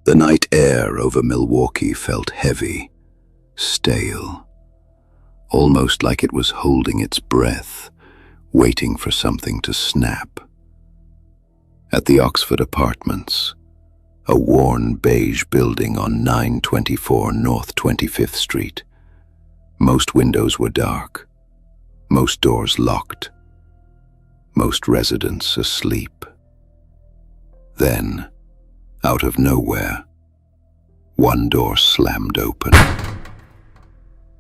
The night air over Milwaukee felt heavy, stale, almost like it was holding its breath, waiting for something to snap. At the Oxford Apartments, a worn beige building on 924 North 25th Street, most windows were dark, most doors locked, most residents asleep. Then, out of nowhere, one door slammed open.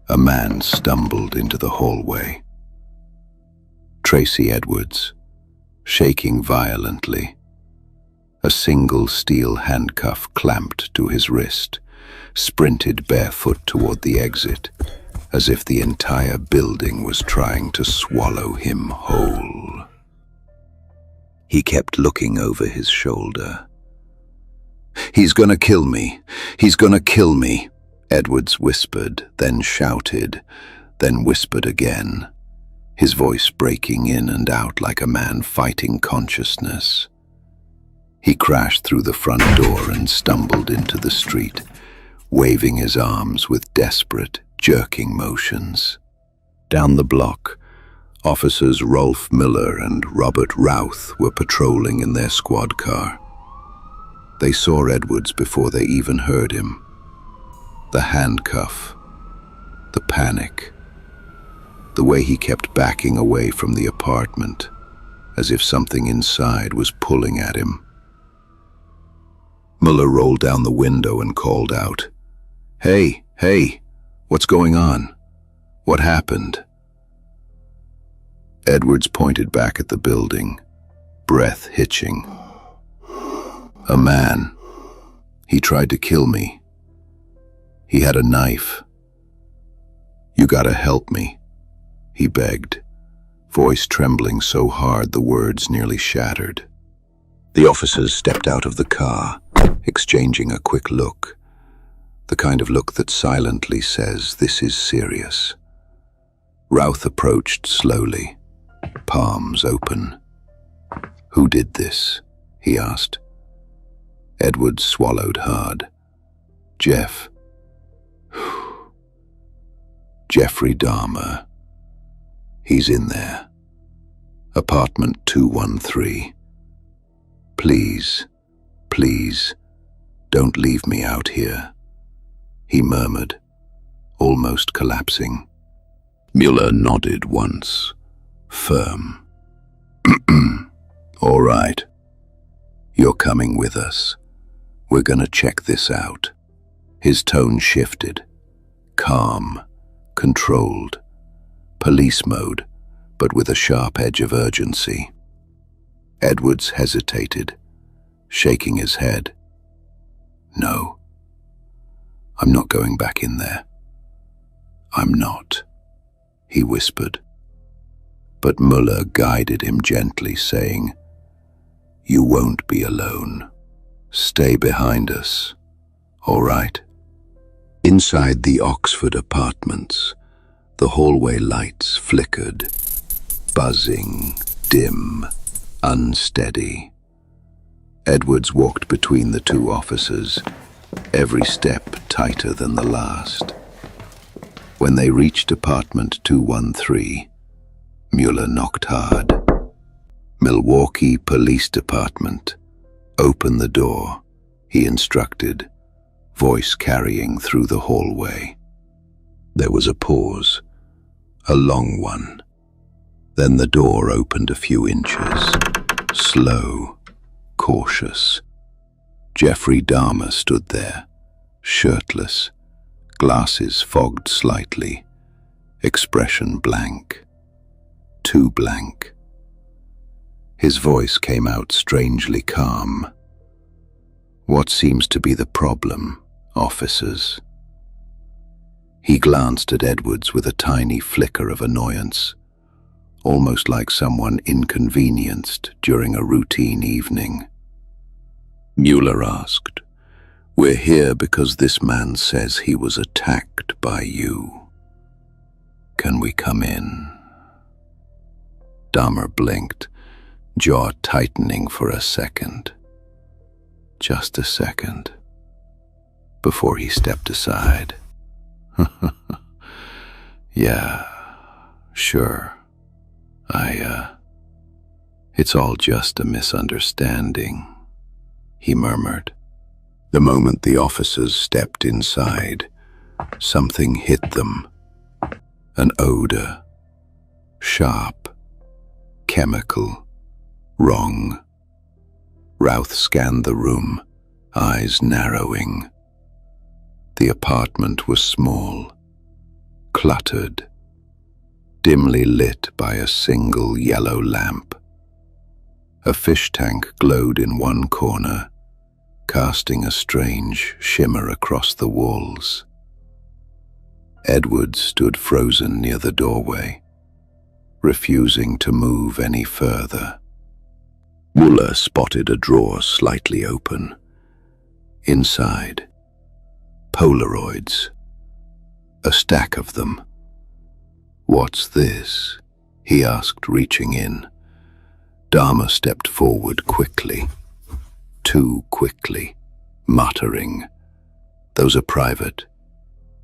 A man stumbled into the hallway. Tracy Edwards, shaking violently, a single steel handcuff clamped to his wrist, sprinted barefoot toward the exit, as if the entire building was trying to swallow him whole. He kept looking over his shoulder. "He's gonna kill me! He's gonna kill me!" Edwards whispered, then shouted, then whispered again, his voice breaking in and out like a man fighting consciousness. He crashed through the front door and stumbled into the street, waving his arms with desperate, jerking motions. Down the block, officers Rolf Miller and Robert Routh were patrolling in their squad car. They saw Edwards before they even heard him. The handcuff, the panic, the way he kept backing away from the apartment, as if something inside was pulling at him. Muller rolled down the window and called out, "Hey, hey, what's going on? What happened?" Edwards pointed back at the building, breath hitching. "A man. He tried to kill me. He had a knife. You gotta help me," he begged, voice trembling so hard the words nearly shattered. The officers stepped out of the car, exchanging a quick look, the kind of look that silently says, "This is serious." Routh approached slowly, palms open. "Who did this?" he asked. Edwards swallowed hard. "Jeff. Jeffrey Dahmer. He's in there. Apartment 213. Please, please, don't leave me out here," he murmured, almost collapsing. Muller nodded once, firm. "All right. You're coming with us. We're gonna check this out." His tone shifted, calm, controlled, police mode, but with a sharp edge of urgency. Edwards hesitated, shaking his head. "No, I'm not going back in there. I'm not," he whispered. But Muller guided him gently, saying, "You won't be alone. Stay behind us, all right?" Inside the Oxford Apartments, the hallway lights flickered, buzzing, dim, unsteady. Edwards walked between the two officers, every step tighter than the last. When they reached apartment 213, Muller knocked hard. "Milwaukee Police Department. Open the door," he instructed, voice carrying through the hallway. There was a pause, a long one. Then the door opened a few inches, slow, cautious. Jeffrey Dahmer stood there, shirtless, glasses fogged slightly, expression blank. Too blank. His voice came out strangely calm. "What seems to be the problem, officers?" He glanced at Edwards with a tiny flicker of annoyance, almost like someone inconvenienced during a routine evening. Muller asked, "We're here because this man says he was attacked by you. Can we come in?" Dahmer blinked, jaw tightening for a second. Just a second. before he stepped aside. Yeah, sure. It's all just a misunderstanding, he murmured. The moment the officers stepped inside, something hit them. An odor. Sharp. Chemical. Wrong. Routh scanned the room, eyes narrowing. The apartment was small, cluttered, dimly lit by a single yellow lamp. A fish tank glowed in one corner, casting a strange shimmer across the walls. Edward stood frozen near the doorway, refusing to move any further. Muller spotted a drawer slightly open. Inside, Polaroids. A stack of them. "What's this?" he asked, reaching in. Dahmer stepped forward quickly. Too quickly, muttering, "Those are private.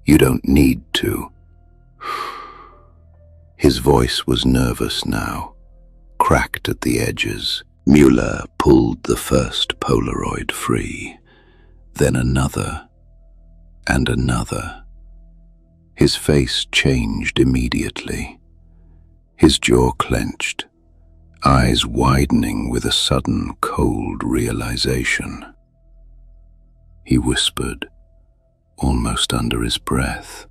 You don't need to." His voice was nervous now, cracked at the edges. Muller pulled the first Polaroid free, then another, and another. His face changed immediately. His jaw clenched, eyes widening with a sudden cold realization. He whispered, almost under his breath,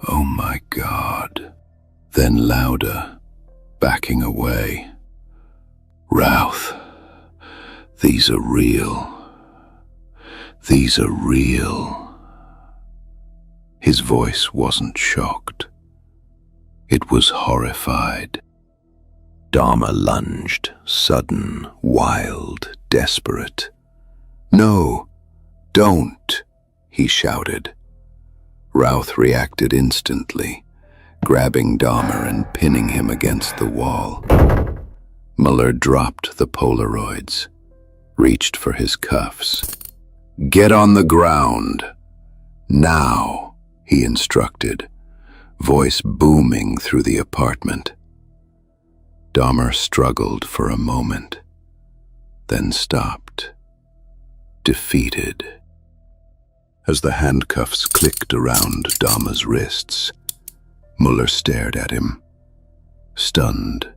"Oh my God." Then louder, backing away, "Routh, these are real. These are real." His voice wasn't shocked. It was horrified. Dahmer lunged, sudden, wild, desperate. "No, don't," he shouted. Routh reacted instantly, grabbing Dahmer and pinning him against the wall. Muller dropped the Polaroids, reached for his cuffs. "Get on the ground. Now," he instructed, voice booming through the apartment. Dahmer struggled for a moment, then stopped, defeated. As the handcuffs clicked around Dahmer's wrists, Muller stared at him, stunned,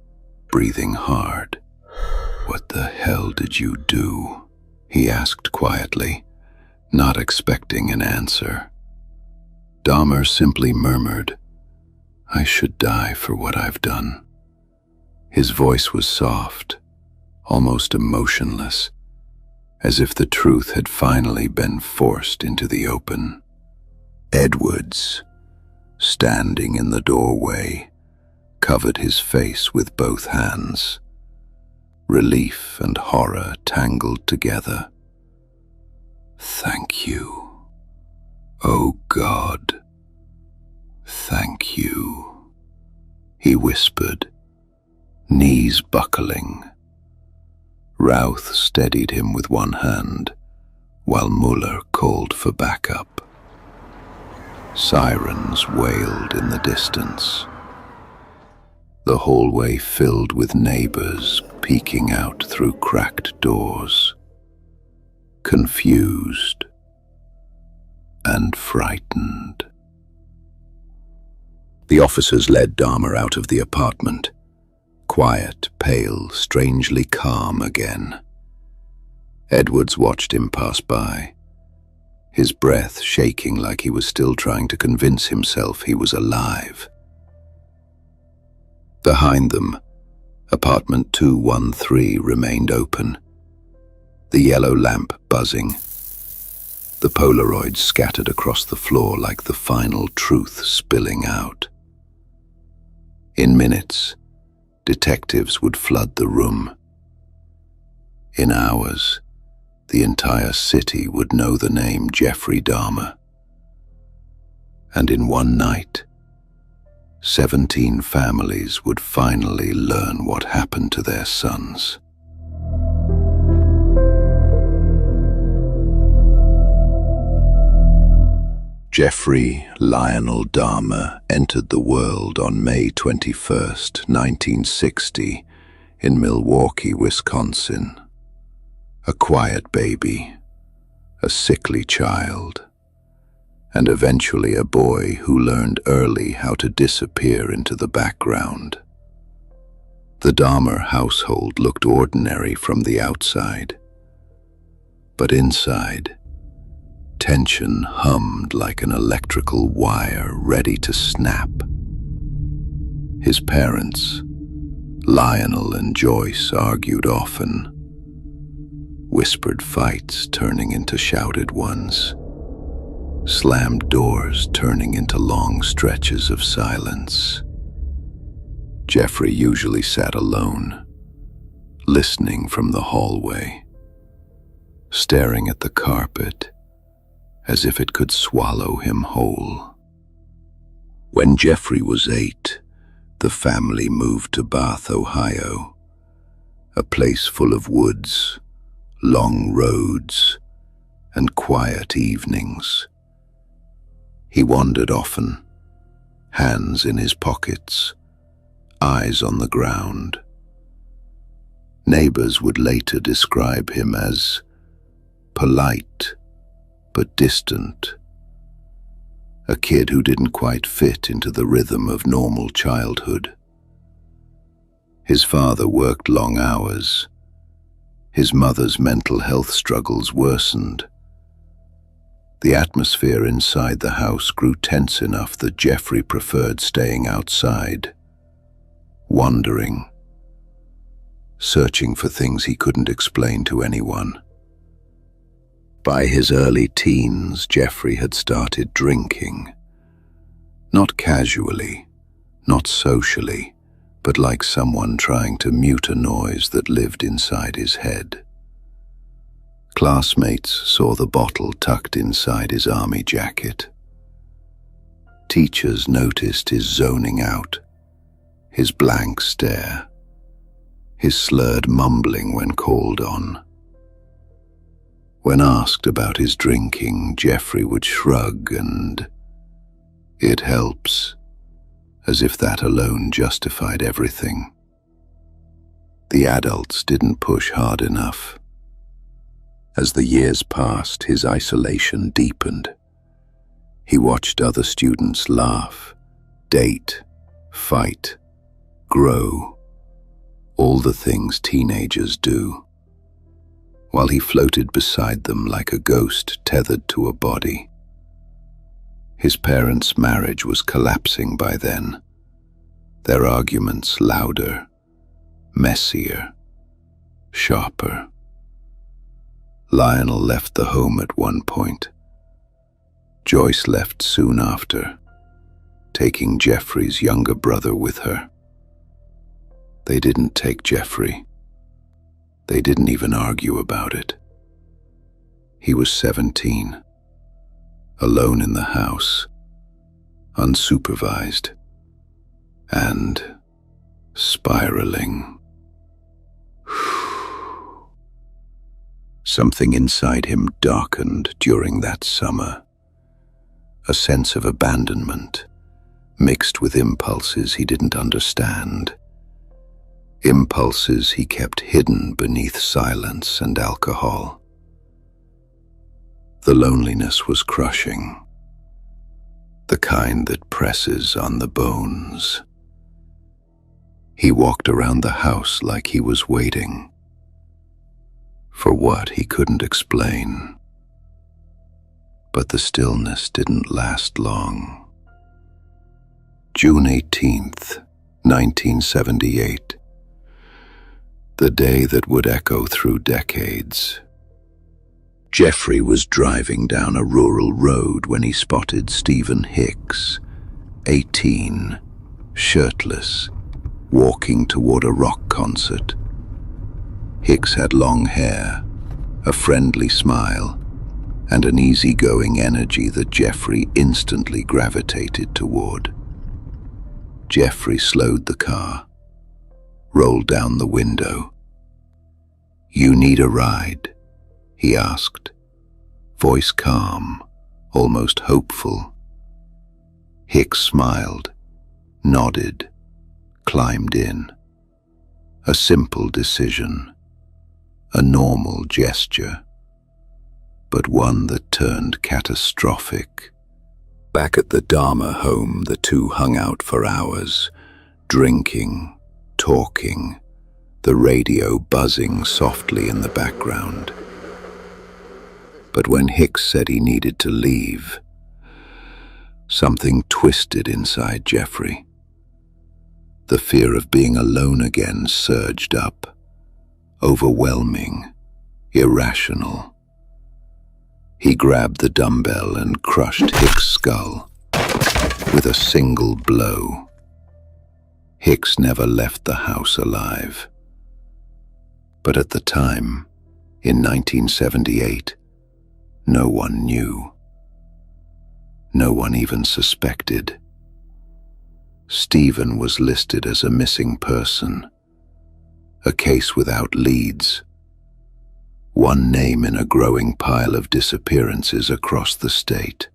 breathing hard. "What the hell did you do?" he asked quietly, not expecting an answer. Dahmer simply murmured, "I should die for what I've done." His voice was soft, almost emotionless, as if the truth had finally been forced into the open. Edwards, standing in the doorway, covered his face with both hands. Relief and horror tangled together. "Thank you. Oh God, thank you," he whispered, knees buckling. Routh steadied him with one hand, while Muller called for backup. Sirens wailed in the distance. The hallway filled with neighbors peeking out through cracked doors, confused and frightened. The officers led Dahmer out of the apartment, quiet, pale, strangely calm again. Edwards watched him pass by, his breath shaking like he was still trying to convince himself he was alive. Behind them, apartment 213 remained open, the yellow lamp buzzing, the Polaroids scattered across the floor like the final truth spilling out. In minutes, detectives would flood the room. In hours, the entire city would know the name Jeffrey Dahmer. And in one night, 17 families would finally learn what happened to their sons. Jeffrey Lionel Dahmer entered the world on May 21, 1960, in Milwaukee, Wisconsin. A quiet baby, a sickly child, and eventually a boy who learned early how to disappear into the background. The Dahmer household looked ordinary from the outside, but inside, tension hummed like an electrical wire ready to snap. His parents, Lionel and Joyce, argued often, whispered fights turning into shouted ones, slammed doors turning into long stretches of silence. Jeffrey usually sat alone, listening from the hallway, staring at the carpet as if it could swallow him whole. When Jeffrey was 8, the family moved to Bath, Ohio, a place full of woods, long roads, and quiet evenings. He wandered often, hands in his pockets, eyes on the ground. Neighbors would later describe him as polite but distant, a kid who didn't quite fit into the rhythm of normal childhood. His father worked long hours. His mother's mental health struggles worsened. The atmosphere inside the house grew tense enough that Jeffrey preferred staying outside, wandering, searching for things he couldn't explain to anyone. By his early teens, Jeffrey had started drinking. Not casually, not socially, but like someone trying to mute a noise that lived inside his head. Classmates saw the bottle tucked inside his army jacket. Teachers noticed his zoning out, his blank stare, his slurred mumbling when called on. When asked about his drinking, Jeffrey would shrug and, "It helps," as if that alone justified everything. The adults didn't push hard enough. As the years passed, his isolation deepened. He watched other students laugh, date, fight, grow, all the things teenagers do, while he floated beside them like a ghost tethered to a body. His parents' marriage was collapsing by then, their arguments louder, messier, sharper. Lionel left the home at one point. Joyce left soon after, taking Jeffrey's younger brother with her. They didn't take Jeffrey. They didn't even argue about it. He was 17, alone in the house, unsupervised, and spiraling. Something inside him darkened during that summer, a sense of abandonment, mixed with impulses he didn't understand. Impulses he kept hidden beneath silence and alcohol. The loneliness was crushing, the kind that presses on the bones. He walked around the house like he was waiting for what he couldn't explain. But the stillness didn't last long. June 18th, 1978. The day that would echo through decades. Jeffrey was driving down a rural road when he spotted Stephen Hicks, 18, shirtless, walking toward a rock concert. Hicks had long hair, a friendly smile, and an easygoing energy that Jeffrey instantly gravitated toward. Jeffrey slowed the car, rolled down the window. "You need a ride?" he asked, voice calm, almost hopeful. Hicks smiled, nodded, climbed in. A simple decision, a normal gesture, but one that turned catastrophic. Back at the Dahmer home, the two hung out for hours, drinking, talking, the radio buzzing softly in the background. But when Hicks said he needed to leave, something twisted inside Jeffrey. The fear of being alone again surged up, overwhelming, irrational. He grabbed the dumbbell and crushed Hicks' skull with a single blow. Hicks never left the house alive. But at the time, in 1978, no one knew. No one even suspected. Stephen was listed as a missing person, a case without leads, one name in a growing pile of disappearances across the state.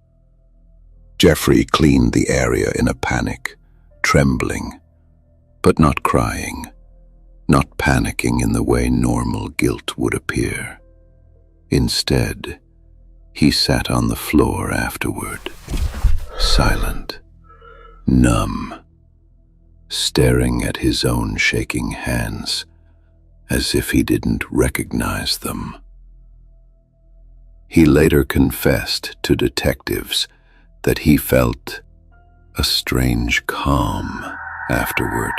Jeffrey cleaned the area in a panic, trembling, but not crying, not panicking in the way normal guilt would appear. Instead, he sat on the floor afterward, silent, numb, staring at his own shaking hands as if he didn't recognize them. He later confessed to detectives that he felt a strange calm afterward,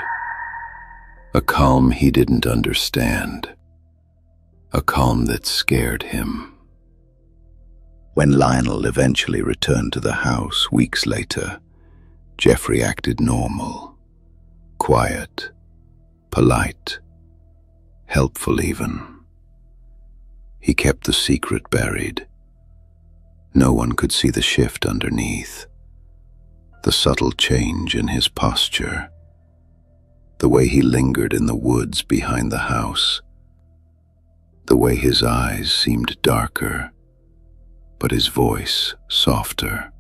a calm he didn't understand, a calm that scared him. When Lionel eventually returned to the house weeks later, Jeffrey acted normal, quiet, polite, helpful even. He kept the secret buried. No one could see the shift underneath, the subtle change in his posture, the way he lingered in the woods behind the house, the way his eyes seemed darker, but his voice softer.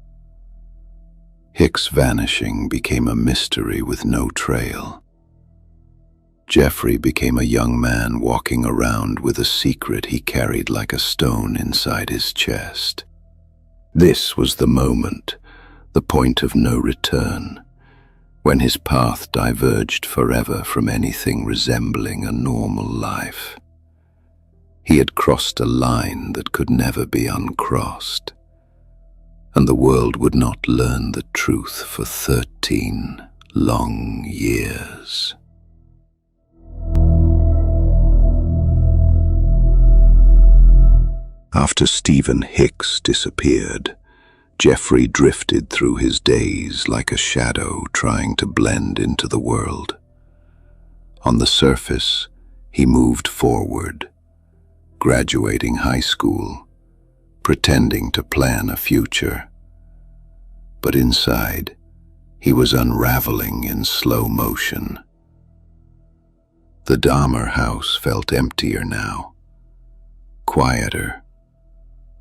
Hicks' vanishing became a mystery with no trail. Jeffrey became a young man walking around with a secret he carried like a stone inside his chest. This was the moment, the point of no return, when his path diverged forever from anything resembling a normal life. He had crossed a line that could never be uncrossed, and the world would not learn the truth for 13 long years. After Stephen Hicks disappeared, Jeffrey drifted through his days like a shadow trying to blend into the world. On the surface, he moved forward, graduating high school, pretending to plan a future. But inside, he was unraveling in slow motion. The Dahmer house felt emptier now, quieter,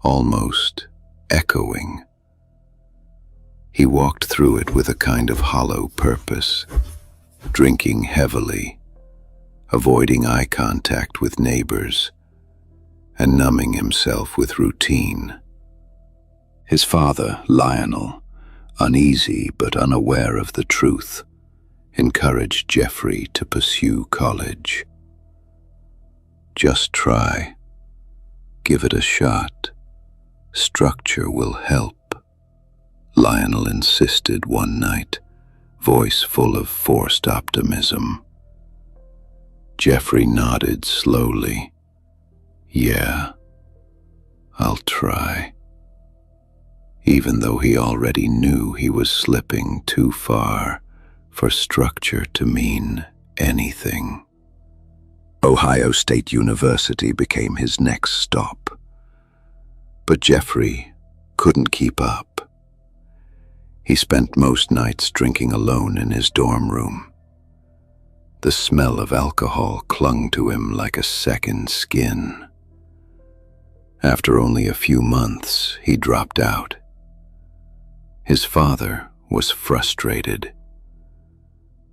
almost echoing. He walked through it with a kind of hollow purpose, drinking heavily, avoiding eye contact with neighbors, and numbing himself with routine. His father, Lionel, uneasy but unaware of the truth, encouraged Jeffrey to pursue college. Just try. Give it a shot. Structure will help, Lionel insisted one night, voice full of forced optimism. Jeffrey nodded slowly. Yeah, I'll try. Even though he already knew he was slipping too far for structure to mean anything. Ohio State University became his next stop. But Jeffrey couldn't keep up. He spent most nights drinking alone in his dorm room. The smell of alcohol clung to him like a second skin. After only a few months, he dropped out, His father was frustrated.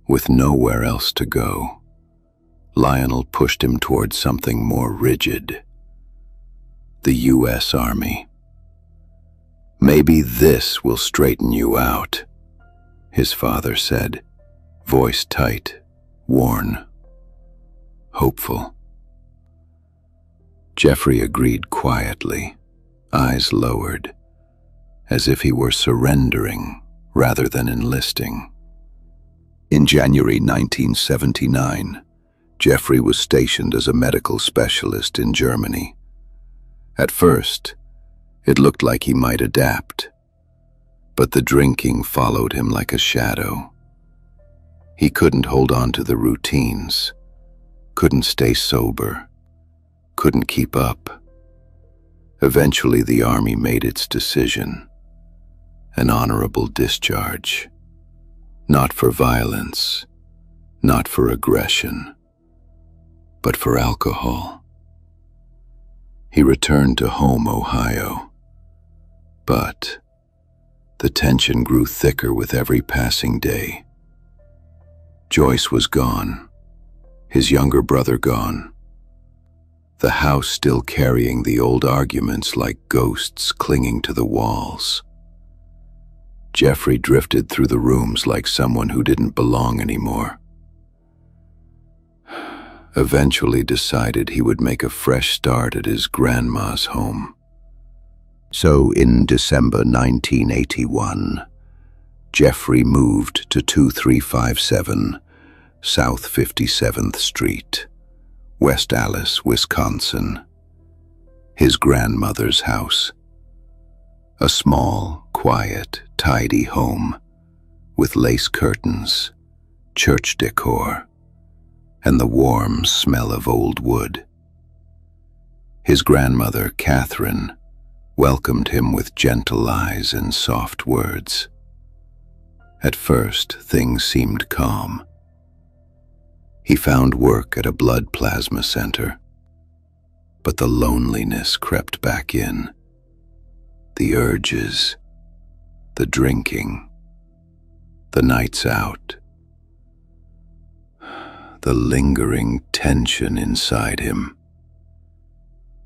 With nowhere else to go, Lionel pushed him towards something more rigid: the U.S. Army. "Maybe this will straighten you out," his father said, voice tight, worn, hopeful. Jeffrey agreed quietly, eyes lowered, as if he were surrendering rather than enlisting. In January 1979, Jeffrey was stationed as a medical specialist in Germany. At first, it looked like he might adapt, but the drinking followed him like a shadow. He couldn't hold on to the routines, couldn't stay sober, couldn't keep up. Eventually, the Army made its decision: an honorable discharge. Not for violence, not for aggression, but for alcohol. He returned to home, Ohio, but the tension grew thicker with every passing day. Joyce was gone, his younger brother gone, the house still carrying the old arguments like ghosts clinging to the walls. Jeffrey drifted through the rooms like someone who didn't belong anymore. Eventually decided he would make a fresh start at his grandma's home. So in December 1981, Jeffrey moved to 2357 South 57th Street, West Allis, Wisconsin, his grandmother's house. A small, quiet, tidy home with lace curtains, church decor, and the warm smell of old wood. His grandmother, Catherine, welcomed him with gentle eyes and soft words. At first, things seemed calm. He found work at a blood plasma center, but the loneliness crept back in. The urges, the drinking, the nights out, the lingering tension inside him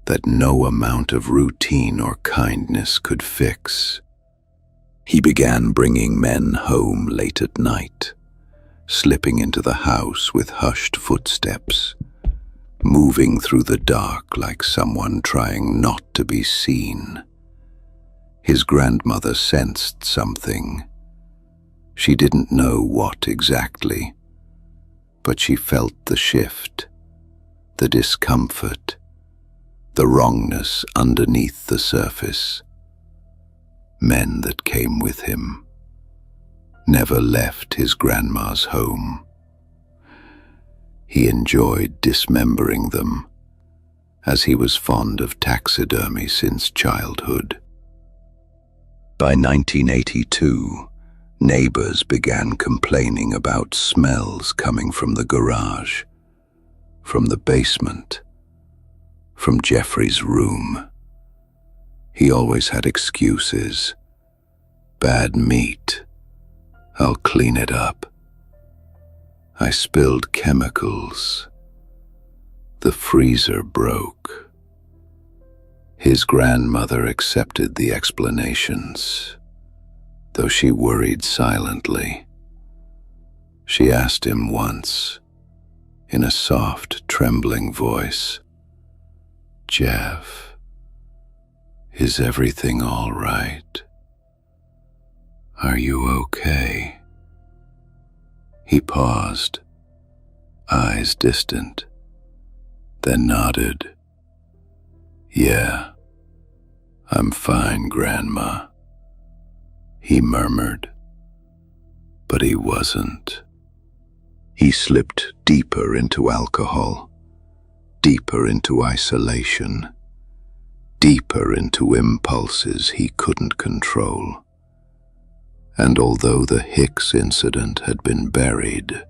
that no amount of routine or kindness could fix. He began bringing men home late at night, slipping into the house with hushed footsteps, moving through the dark like someone trying not to be seen. His grandmother sensed something. She didn't know what exactly, but she felt the shift, the discomfort, the wrongness underneath the surface. Men that came with him never left his grandma's home. He enjoyed dismembering them, as he was fond of taxidermy since childhood. By 1982, neighbors began complaining about smells coming from the garage, from the basement, from Jeffrey's room. He always had excuses. Bad meat. I'll clean it up. I spilled chemicals. The freezer broke. His grandmother accepted the explanations, though she worried silently. She asked him once, in a soft, trembling voice, "Jeff, is everything all right? Are you okay?" He paused, eyes distant, then nodded. "Yeah, I'm fine, Grandma," he murmured. But he wasn't. He slipped deeper into alcohol, deeper into isolation, deeper into impulses he couldn't control. And although the Hicks incident had been buried,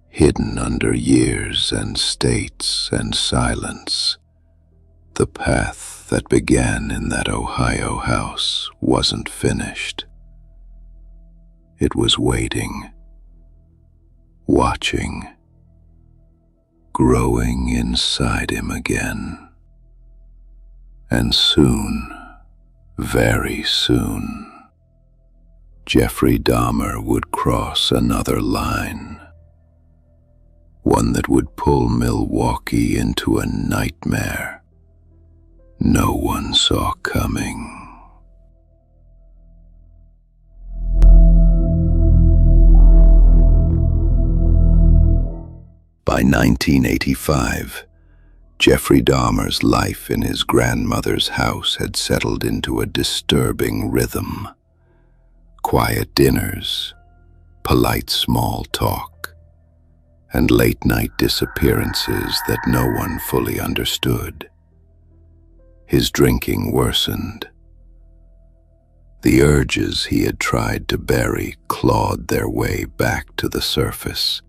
hidden under years and states and silence, the path that began in that Ohio house wasn't finished. It was waiting, watching, growing inside him again. And soon, very soon, Jeffrey Dahmer would cross another line, one that would pull Milwaukee into a nightmare no one saw coming. By 1985, Jeffrey Dahmer's life in his grandmother's house had settled into a disturbing rhythm. Quiet dinners, polite small talk, and late-night disappearances that no one fully understood. His drinking worsened. The urges he had tried to bury clawed their way back to the surface,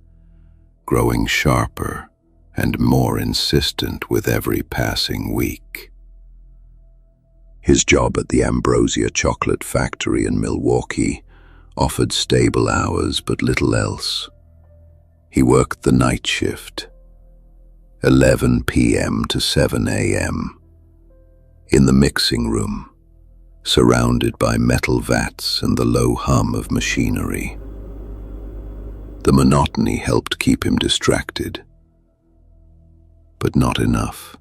growing sharper and more insistent with every passing week. His job at the Ambrosia chocolate factory in Milwaukee offered stable hours but little else. He worked the night shift, 11 p.m. to 7 a.m., in the mixing room, surrounded by metal vats and the low hum of machinery. The monotony helped keep him distracted, but not enough.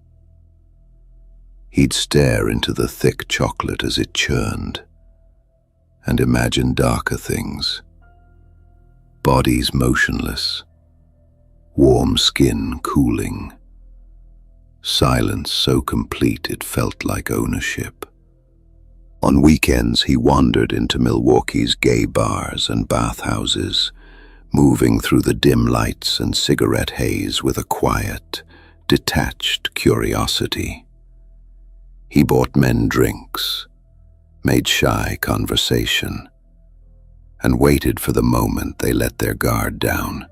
He'd stare into the thick chocolate as it churned, and imagine darker things. Bodies motionless, warm skin cooling, silence so complete it felt like ownership. On weekends he wandered into Milwaukee's gay bars and bathhouses, moving through the dim lights and cigarette haze with a quiet, detached curiosity. He bought men drinks, made shy conversation, and waited for the moment they let their guard down.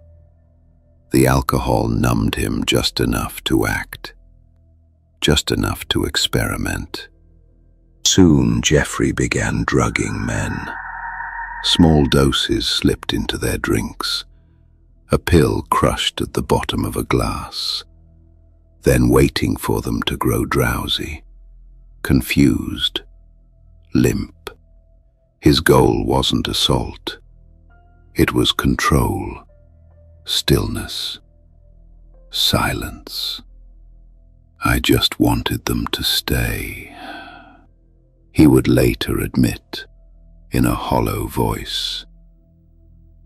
The alcohol numbed him just enough to act, just enough to experiment. Soon Jeffrey began drugging men. Small doses slipped into their drinks, a pill crushed at the bottom of a glass, then waiting for them to grow drowsy, confused, limp. His goal wasn't assault. It was control, stillness, silence. I just wanted them to stay, he would later admit, in a hollow voice.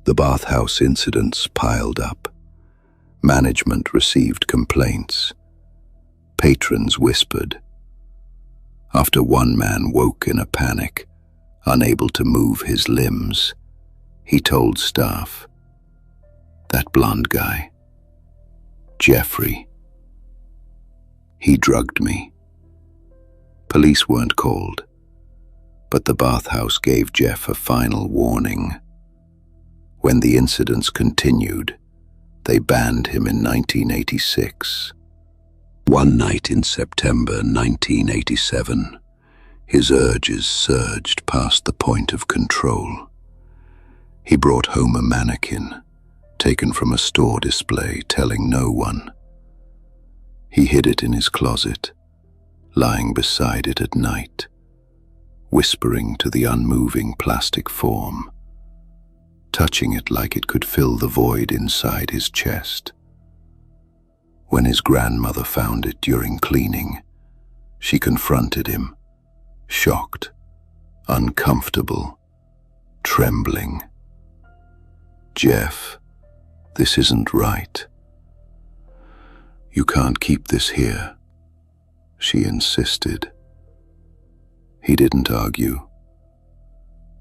The bathhouse incidents piled up. Management received complaints. Patrons whispered. After one man woke in a panic, unable to move his limbs, he told staff, "That blonde guy, Jeffrey, he drugged me." Police weren't called, but the bathhouse gave Jeff a final warning. When the incidents continued, they banned him in 1986. One night in September 1987, his urges surged past the point of control. He brought home a mannequin, taken from a store display, telling no one. He hid it in his closet, lying beside it at night, whispering to the unmoving plastic form, touching it like it could fill the void inside his chest. When his grandmother found it during cleaning, she confronted him, shocked, uncomfortable, trembling. "Jeff, this isn't right. You can't keep this here," she insisted. He didn't argue.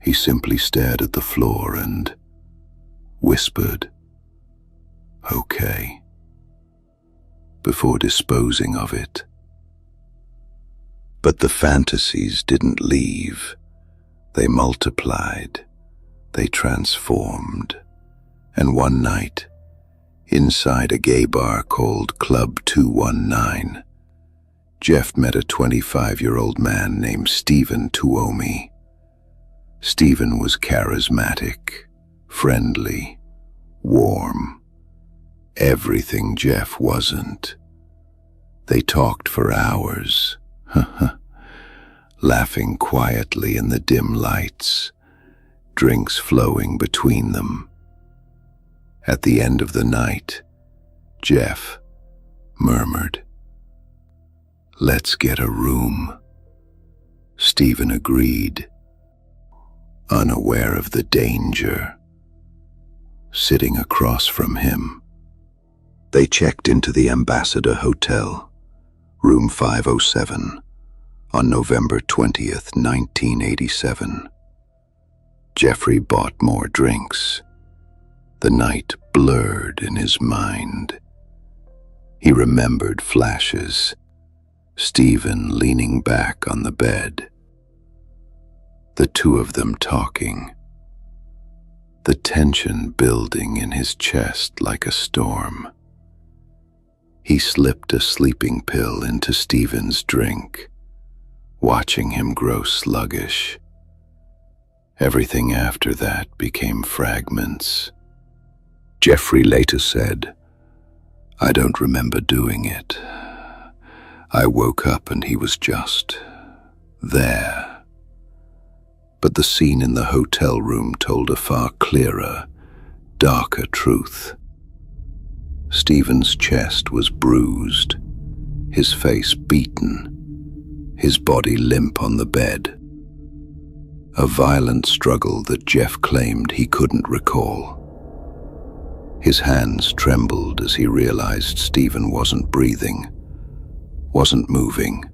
He simply stared at the floor and whispered, "Okay," before disposing of it. But the fantasies didn't leave. They multiplied. They transformed. And one night, inside a gay bar called Club 219, Jeff met a 25-year-old man named Stephen Tuomi. Stephen was charismatic, friendly, warm, everything Jeff wasn't. They talked for hours, laughing quietly in the dim lights, drinks flowing between them. At the end of the night, Jeff murmured, "Let's get a room." Stephen agreed, unaware of the danger. Sitting across from him, they checked into the Ambassador Hotel, room 507, on November 20th, 1987. Jeffrey bought more drinks. The night blurred in his mind. He remembered flashes, Stephen leaning back on the bed, the two of them talking, the tension building in his chest like a storm. He slipped a sleeping pill into Stephen's drink, watching him grow sluggish. Everything after that became fragments. Jeffrey later said, "I don't remember doing it. I woke up and he was just there." But the scene in the hotel room told a far clearer, darker truth. Stephen's chest was bruised, his face beaten, his body limp on the bed. A violent struggle that Jeff claimed he couldn't recall. His hands trembled as he realized Stephen wasn't breathing, wasn't moving,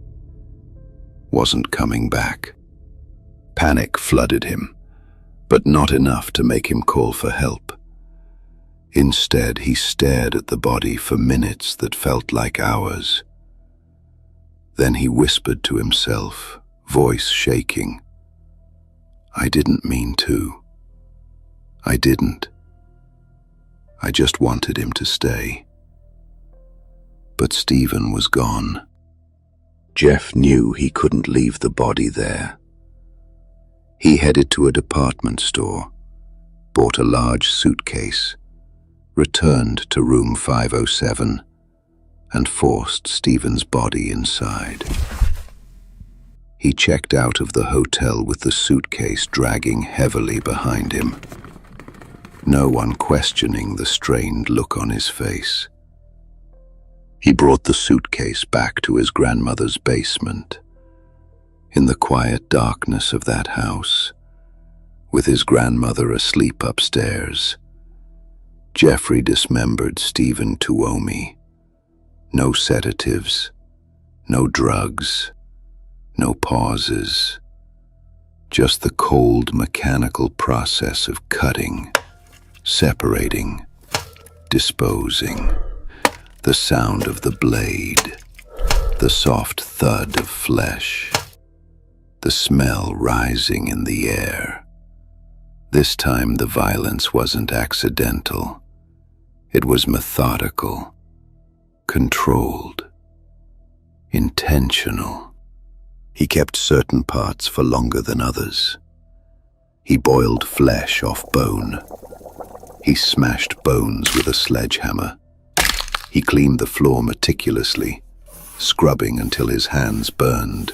wasn't coming back. Panic flooded him, but not enough to make him call for help. Instead, he stared at the body for minutes that felt like hours. Then he whispered to himself, voice shaking, "I didn't mean to. I didn't. I just wanted him to stay." But Stephen was gone. Jeff knew he couldn't leave the body there. He headed to a department store, bought a large suitcase, returned to room 507, and forced Stephen's body inside. He checked out of the hotel with the suitcase dragging heavily behind him, no one questioning the strained look on his face. He brought the suitcase back to his grandmother's basement. In the quiet darkness of that house, with his grandmother asleep upstairs, Jeffrey dismembered Stephen Tuomi. No sedatives, no drugs, no pauses, just the cold mechanical process of cutting, separating, disposing, the sound of the blade, the soft thud of flesh, the smell rising in the air. This time the violence wasn't accidental. It was methodical, controlled, intentional. He kept certain parts for longer than others. He boiled flesh off bone. He smashed bones with a sledgehammer. He cleaned the floor meticulously, scrubbing until his hands burned.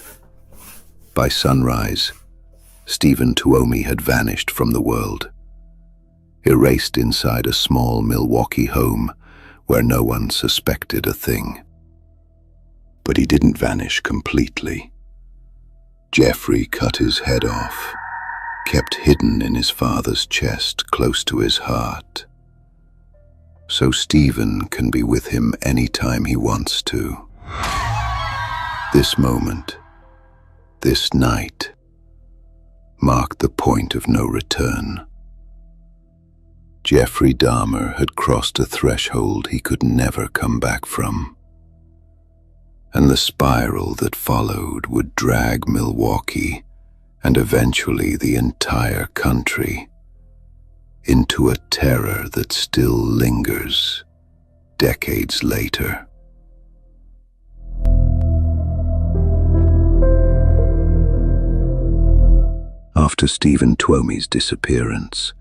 By sunrise, Stephen Tuomi had vanished from the world, erased inside a small Milwaukee home where no one suspected a thing. But he didn't vanish completely. Jeffrey cut his head off, kept hidden in his father's chest close to his heart, so Stephen can be with him anytime he wants to. This moment, this night, marked the point of no return. Jeffrey Dahmer had crossed a threshold he could never come back from, and the spiral that followed would drag Milwaukee and eventually the entire country into a terror that still lingers decades later. After Stephen Tuomi's disappearance,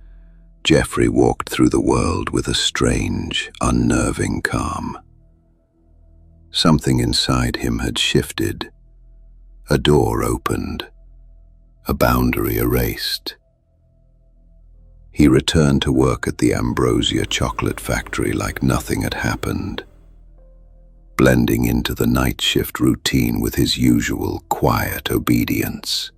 Jeffrey walked through the world with a strange, unnerving calm. Something inside him had shifted. A door opened, a boundary erased. He returned to work at the Ambrosia chocolate factory like nothing had happened, blending into the night shift routine with his usual quiet obedience.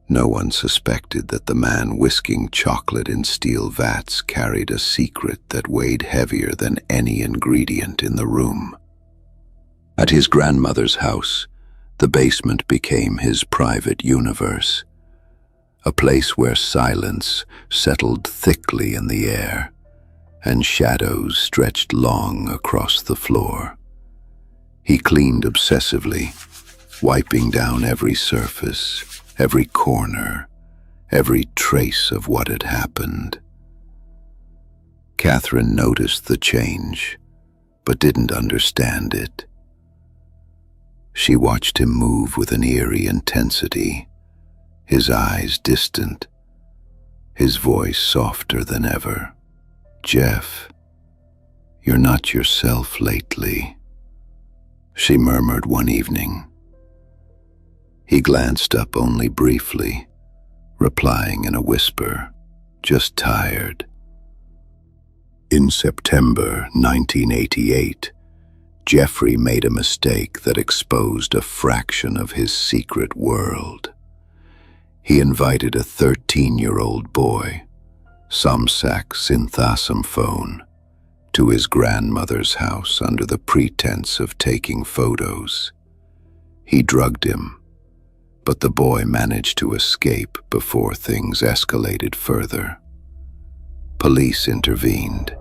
No one suspected that the man whisking chocolate in steel vats carried a secret that weighed heavier than any ingredient in the room. At his grandmother's house, the basement became his private universe, a place where silence settled thickly in the air and shadows stretched long across the floor. He cleaned obsessively, wiping down every surface, every corner, every trace of what had happened. Catherine noticed the change, but didn't understand it. She watched him move with an eerie intensity, his eyes distant, his voice softer than ever. "Jeff, you're not yourself lately," she murmured one evening. He glanced up only briefly, replying in a whisper, "Just tired." In September 1988, Jeffrey made a mistake that exposed a fraction of his secret world. He invited a 13-year-old boy, Samsak Sinthasamphone, to his grandmother's house under the pretense of taking photos. He drugged him, but the boy managed to escape before things escalated further. Police intervened.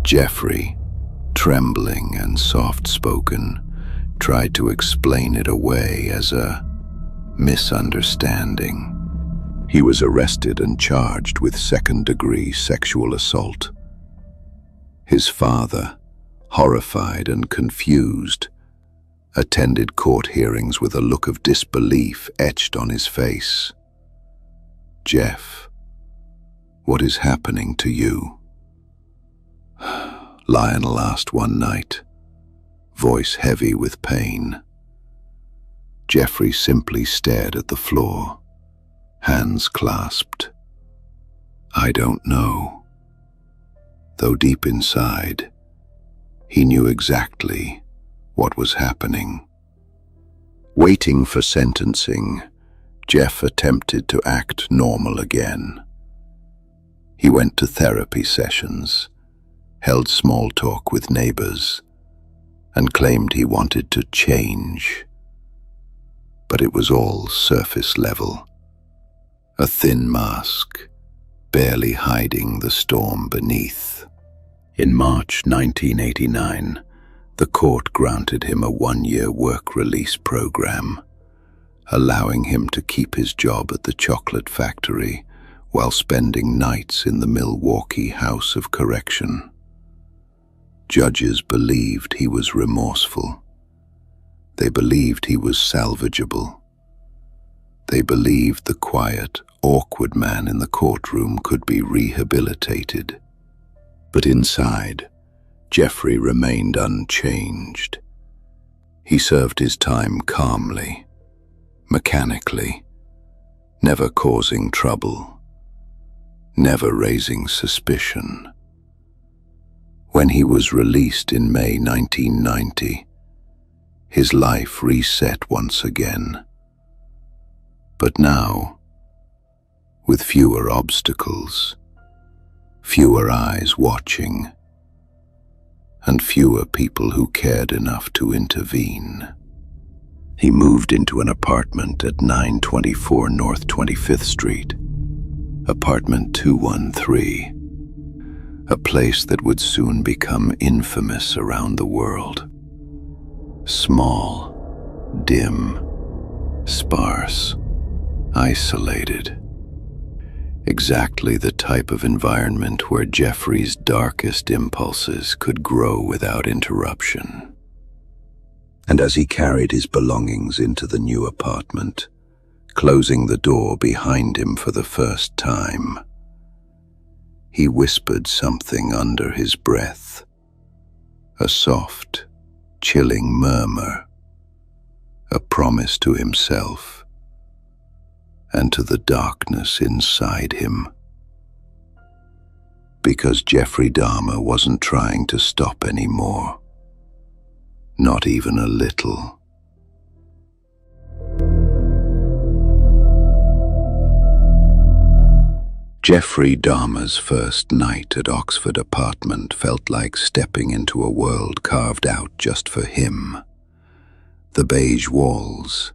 Jeffrey, trembling and soft-spoken, tried to explain it away as a misunderstanding. He was arrested and charged with second-degree sexual assault. His father, horrified and confused, attended court hearings with a look of disbelief etched on his face. "Jeff, what is happening to you?" Lionel asked one night, voice heavy with pain. Jeffrey simply stared at the floor, hands clasped. "I don't know," though deep inside, he knew exactly what was happening. Waiting for sentencing, Jeff attempted to act normal again. He went to therapy sessions, held small talk with neighbors, and claimed he wanted to change. But it was all surface level. A thin mask, barely hiding the storm beneath. In March 1989, the court granted him a 1-year work release program, allowing him to keep his job at the chocolate factory while spending nights in the Milwaukee House of Correction. Judges believed he was remorseful. They believed he was salvageable. They believed the quiet, awkward man in the courtroom could be rehabilitated. But inside, Jeffrey remained unchanged. He served his time calmly, mechanically, never causing trouble, never raising suspicion. When he was released in May 1990, his life reset once again. But now, with fewer obstacles, fewer eyes watching, and fewer people who cared enough to intervene. He moved into an apartment at 924 North 25th Street, apartment 213, a place that would soon become infamous around the world. Small, dim, sparse, isolated. Exactly the type of environment where Jeffrey's darkest impulses could grow without interruption. And as he carried his belongings into the new apartment, closing the door behind him for the first time, He whispered something under his breath, a soft, chilling murmur, a promise to himself and to the darkness inside him. Because Jeffrey Dahmer wasn't trying to stop anymore, not even a little. Jeffrey Dahmer's first night at Oxford apartment felt like stepping into a world carved out just for him. The beige walls,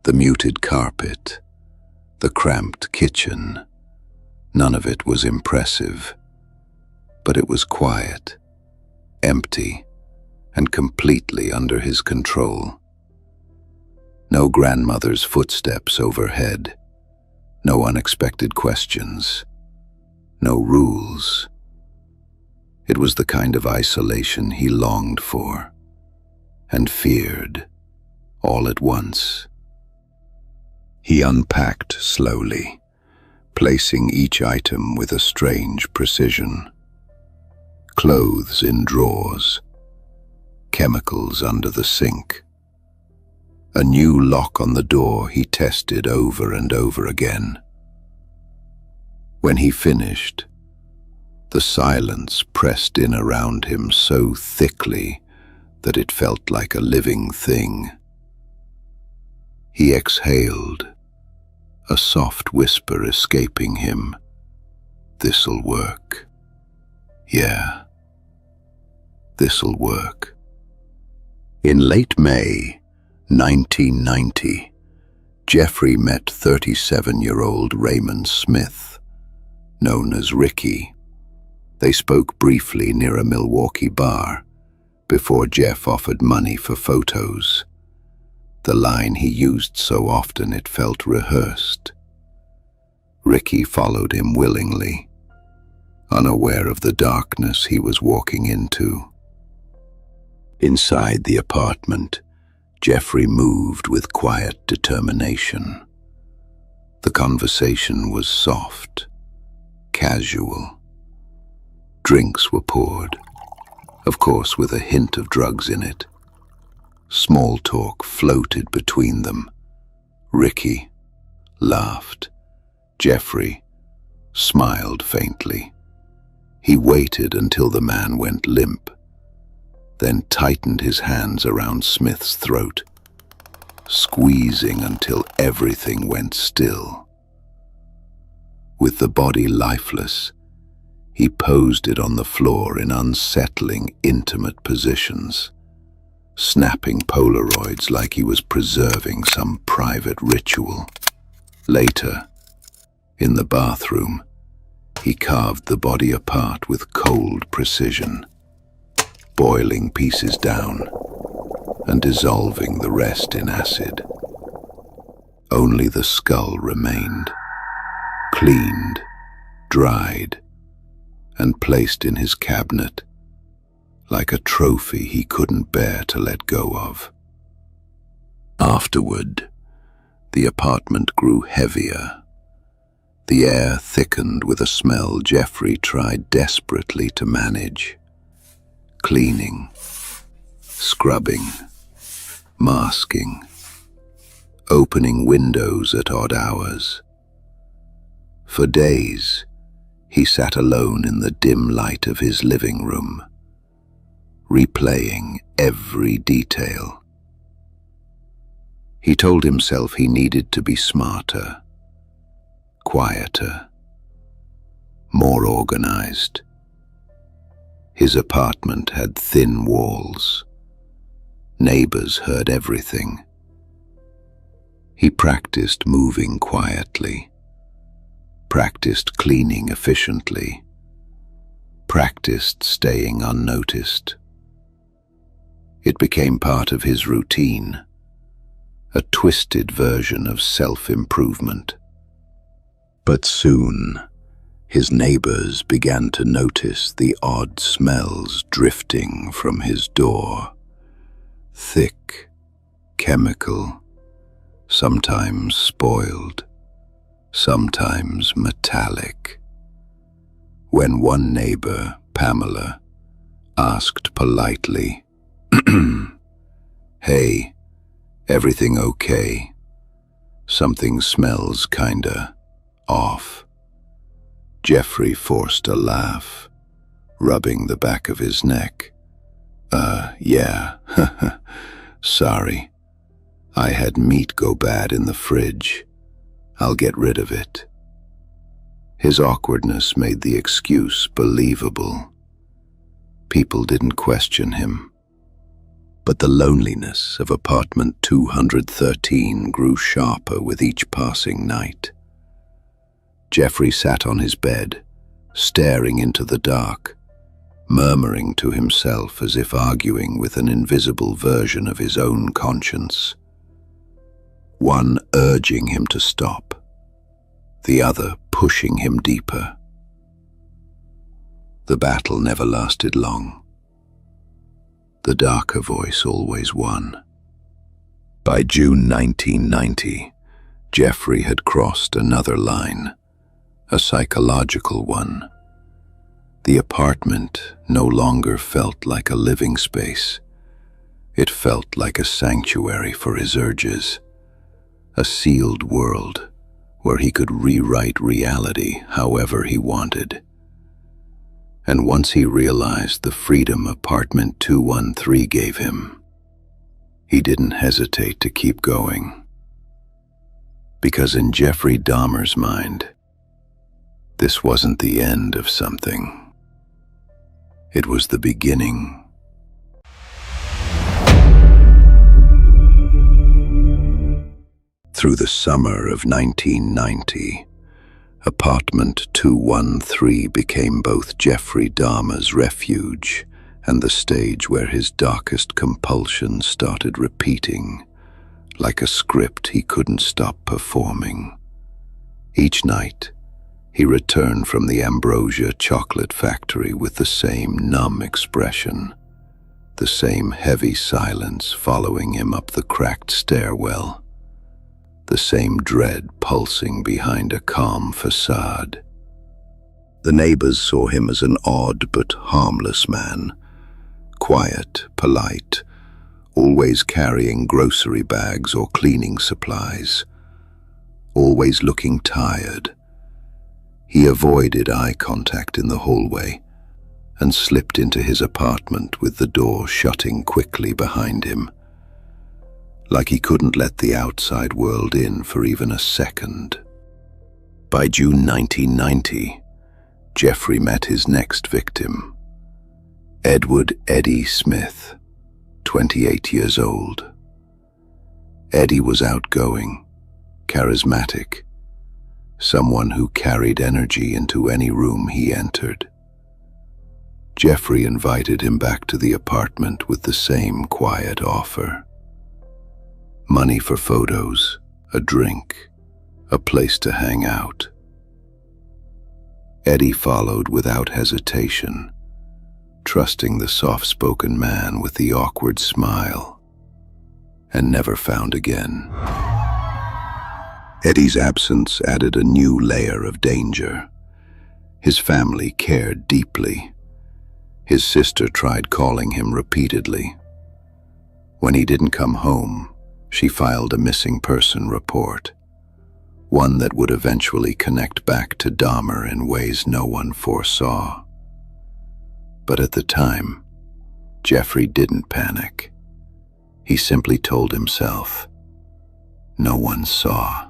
the muted carpet, the cramped kitchen, none of it was impressive, but it was quiet, empty, and completely under his control. No grandmother's footsteps overhead, no unexpected questions, no rules. It was the kind of isolation he longed for and feared all at once. He unpacked slowly, placing each item with a strange precision. Clothes in drawers, chemicals under the sink. A new lock on the door he tested over and over again. When he finished, the silence pressed in around him so thickly that it felt like a living thing. He exhaled, a soft whisper escaping him. "This'll work. Yeah, this'll work." In late May 1990, Jeffrey met 37-year-old Raymond Smith, known as Ricky. They spoke briefly near a Milwaukee bar before Jeff offered money for photos. The line he used so often it felt rehearsed. Ricky followed him willingly, unaware of the darkness he was walking into. Inside the apartment, Jeffrey moved with quiet determination. The conversation was soft, casual. Drinks were poured, of course with a hint of drugs in it. Small talk floated between them. Ricky laughed. Jeffrey smiled faintly. He waited until the man went limp, then tightened his hands around Smith's throat, squeezing until everything went still. With the body lifeless, he posed it on the floor in unsettling, intimate positions, snapping Polaroids like he was preserving some private ritual. Later, in the bathroom, he carved the body apart with cold precision, boiling pieces down and dissolving the rest in acid. Only the skull remained, cleaned, dried, and placed in his cabinet, like a trophy he couldn't bear to let go of. Afterward, the apartment grew heavier. The air thickened with a smell Jeffrey tried desperately to manage. Cleaning, scrubbing, masking, opening windows at odd hours. For days, he sat alone in the dim light of his living room, replaying every detail. He told himself he needed to be smarter, quieter, more organized. His apartment had thin walls. Neighbors heard everything. He practiced moving quietly, practiced cleaning efficiently, practiced staying unnoticed. It became part of his routine, a twisted version of self-improvement. But soon, his neighbors began to notice the odd smells drifting from his door. Thick, chemical, sometimes spoiled, sometimes metallic. when one neighbor, Pamela, asked politely, "Hey, everything okay? Something smells kinda off." Jeffrey forced a laugh, rubbing the back of his neck. Yeah, sorry. I had meat go bad in the fridge. I'll get rid of it." His awkwardness made the excuse believable. People didn't question him. But the loneliness of apartment 213 grew sharper with each passing night. Jeffrey sat on his bed, staring into the dark, murmuring to himself as if arguing with an invisible version of his own conscience. One urging him to stop, the other pushing him deeper. The battle never lasted long. The darker voice always won. By June 1990, Jeffrey had crossed another line, a psychological one. The apartment no longer felt like a living space. It felt like a sanctuary for his urges, a sealed world where he could rewrite reality however he wanted. And once he realized the freedom apartment 213 gave him, he didn't hesitate to keep going. Because in Jeffrey Dahmer's mind, this wasn't the end of something. It was the beginning. Through the summer of 1990, apartment 213 became both Jeffrey Dahmer's refuge and the stage where his darkest compulsions started repeating, like a script he couldn't stop performing. Each night, he returned from the Ambrosia chocolate factory with the same numb expression, the same heavy silence following him up the cracked stairwell, the same dread pulsing behind a calm facade. The neighbors saw him as an odd but harmless man, quiet, polite, always carrying grocery bags or cleaning supplies, always looking tired. He avoided eye contact in the hallway and slipped into his apartment with the door shutting quickly behind him, like he couldn't let the outside world in for even a second. By June 1990, Jeffrey met his next victim, Edward "Eddie" Smith, 28 years old. Eddie was outgoing, charismatic, someone who carried energy into any room he entered. Jeffrey invited him back to the apartment with the same quiet offer. Money for photos, a drink, a place to hang out. Eddie followed without hesitation, trusting the soft-spoken man with the awkward smile, and never found again. Eddie's absence added a new layer of danger. His family cared deeply. His sister tried calling him repeatedly. When he didn't come home, she filed a missing person report, one that would eventually connect back to Dahmer in ways no one foresaw. But at the time, Jeffrey didn't panic. He simply told himself, no one saw.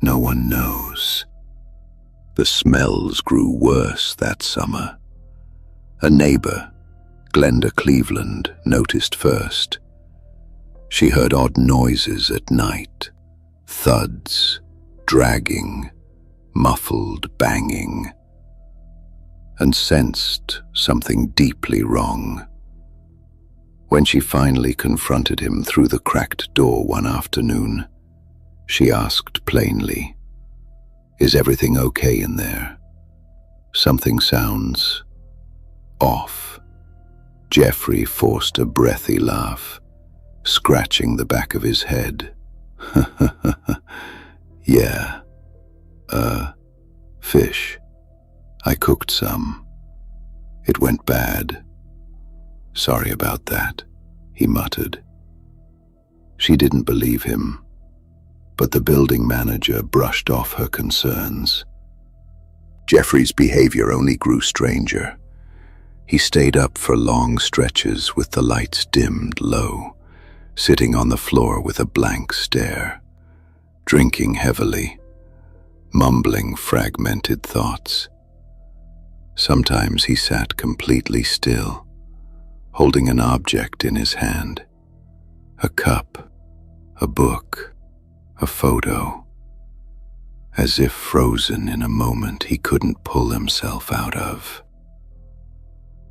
No one knows. The smells grew worse that summer. A neighbor, Glenda Cleveland, noticed first. She heard odd noises at night, thuds, dragging, muffled banging, and sensed something deeply wrong. When she finally confronted him through the cracked door one afternoon, she asked plainly, "Is everything okay in there? Something sounds off." Jeffrey forced a breathy laugh, scratching the back of his head. "Yeah, fish. I cooked some. It went bad. Sorry about that, he muttered. She didn't believe him, but the building manager brushed off her concerns. Jeffrey's behavior only grew stranger. He stayed up for long stretches with the lights dimmed low, sitting on the floor with a blank stare, drinking heavily, mumbling fragmented thoughts. Sometimes he sat completely still, holding an object in his hand, a cup, a book, a photo, as if frozen in a moment he couldn't pull himself out of.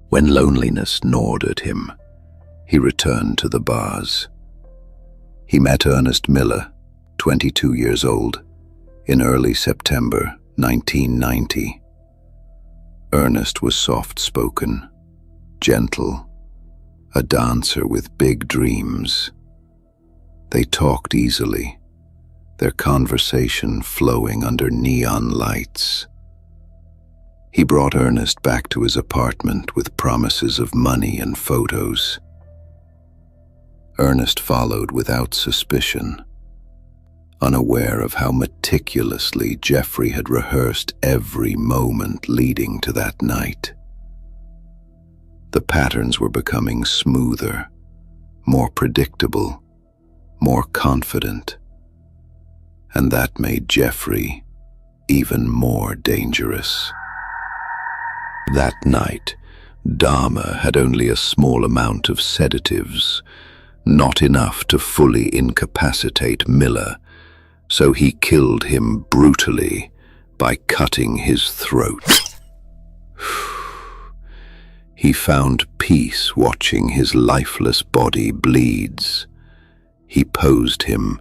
When loneliness gnawed at him, he returned to the bars. He met Ernest Miller, 22 years old, in early September 1990. Ernest was soft-spoken, gentle, a dancer with big dreams. They talked easily, their conversation flowing under neon lights. He brought Ernest back to his apartment with promises of money and photos. Ernest followed without suspicion, unaware of how meticulously Jeffrey had rehearsed every moment leading to that night. The patterns were becoming smoother, more predictable, more confident, and that made Jeffrey even more dangerous. That night, Dahmer had only a small amount of sedatives, not enough to fully incapacitate Miller, so he killed him brutally by cutting his throat. He found peace watching his lifeless body bleeds. He posed him,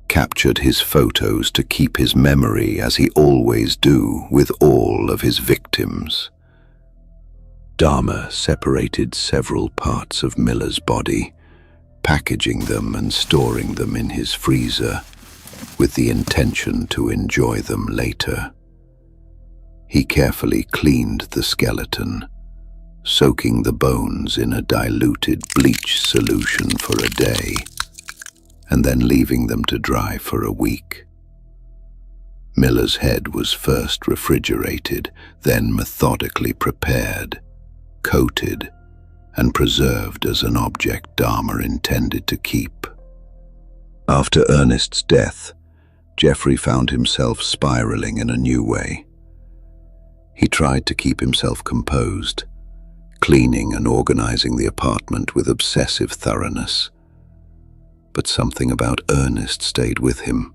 captured his photos to keep his memory as he always do with all of his victims. Dahmer separated several parts of Miller's body, packaging them and storing them in his freezer, with the intention to enjoy them later. He carefully cleaned the skeleton, soaking the bones in a diluted bleach solution for a day, and then leaving them to dry for a week. Miller's head was first refrigerated, then methodically prepared, coated, and preserved as an object Dahmer intended to keep. After Ernest's death, Jeffrey found himself spiraling in a new way. He tried to keep himself composed, cleaning and organizing the apartment with obsessive thoroughness. But something about Ernest stayed with him.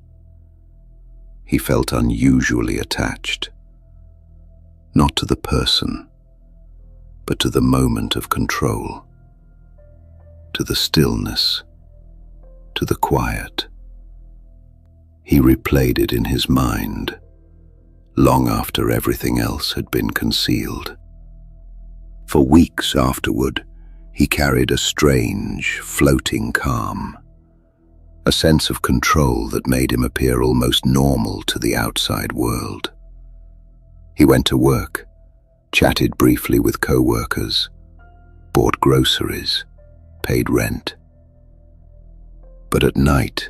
He felt unusually attached, not to the person, but to the moment of control, to the stillness, to the quiet. He replayed it in his mind, long after everything else had been concealed. For weeks afterward, he carried a strange, floating calm, a sense of control that made him appear almost normal to the outside world. He went to work, chatted briefly with co-workers, bought groceries, paid rent. But at night,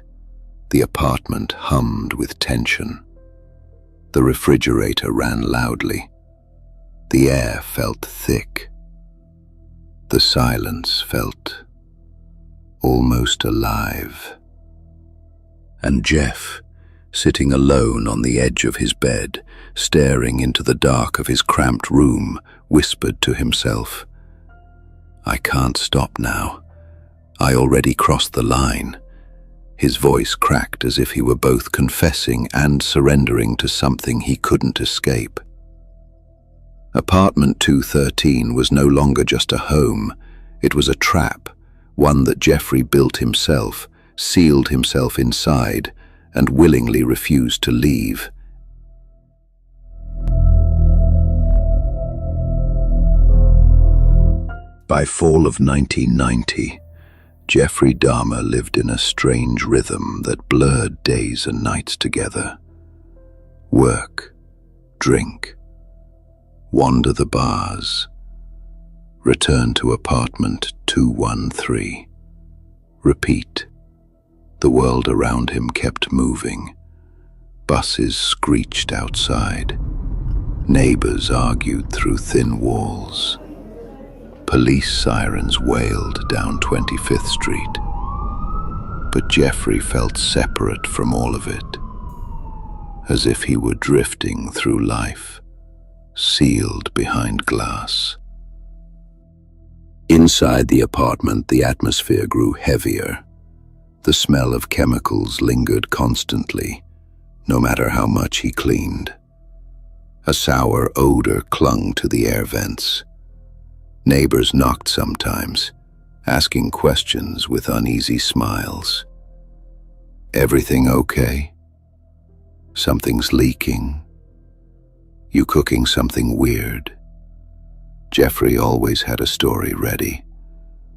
the apartment hummed with tension. The refrigerator ran loudly. The air felt thick. The silence felt almost alive. And Jeff, sitting alone on the edge of his bed, staring into the dark of his cramped room, whispered to himself, "I can't stop now. I already crossed the line." His voice cracked as if he were both confessing and surrendering to something he couldn't escape. Apartment 213 was no longer just a home. It was a trap, one that Jeffrey built himself, sealed himself inside, and willingly refused to leave. By fall of 1990, Jeffrey Dahmer lived in a strange rhythm that blurred days and nights together. Work, drink, wander the bars, return to apartment 213. Repeat. The world around him kept moving. Buses screeched outside. Neighbors argued through thin walls. Police sirens wailed down 25th Street. But Jeffrey felt separate from all of it, as if he were drifting through life, sealed behind glass. Inside the apartment, the atmosphere grew heavier. The smell of chemicals lingered constantly, no matter how much he cleaned. A sour odor clung to the air vents. Neighbors knocked sometimes, asking questions with uneasy smiles. "Everything okay? Something's leaking? You cooking something weird?" Jeffrey always had a story ready,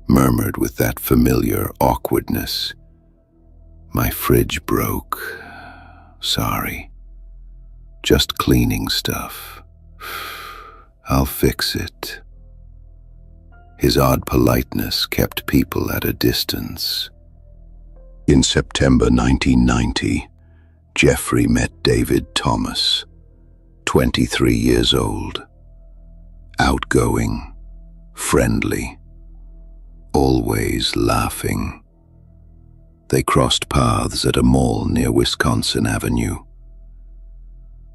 murmured with that familiar awkwardness. "My fridge broke. Sorry. Just cleaning stuff. I'll fix it." His odd politeness kept people at a distance. In September 1990, Jeffrey met David Thomas, 23 years old. Outgoing, friendly, always laughing. They crossed paths at a mall near Wisconsin Avenue.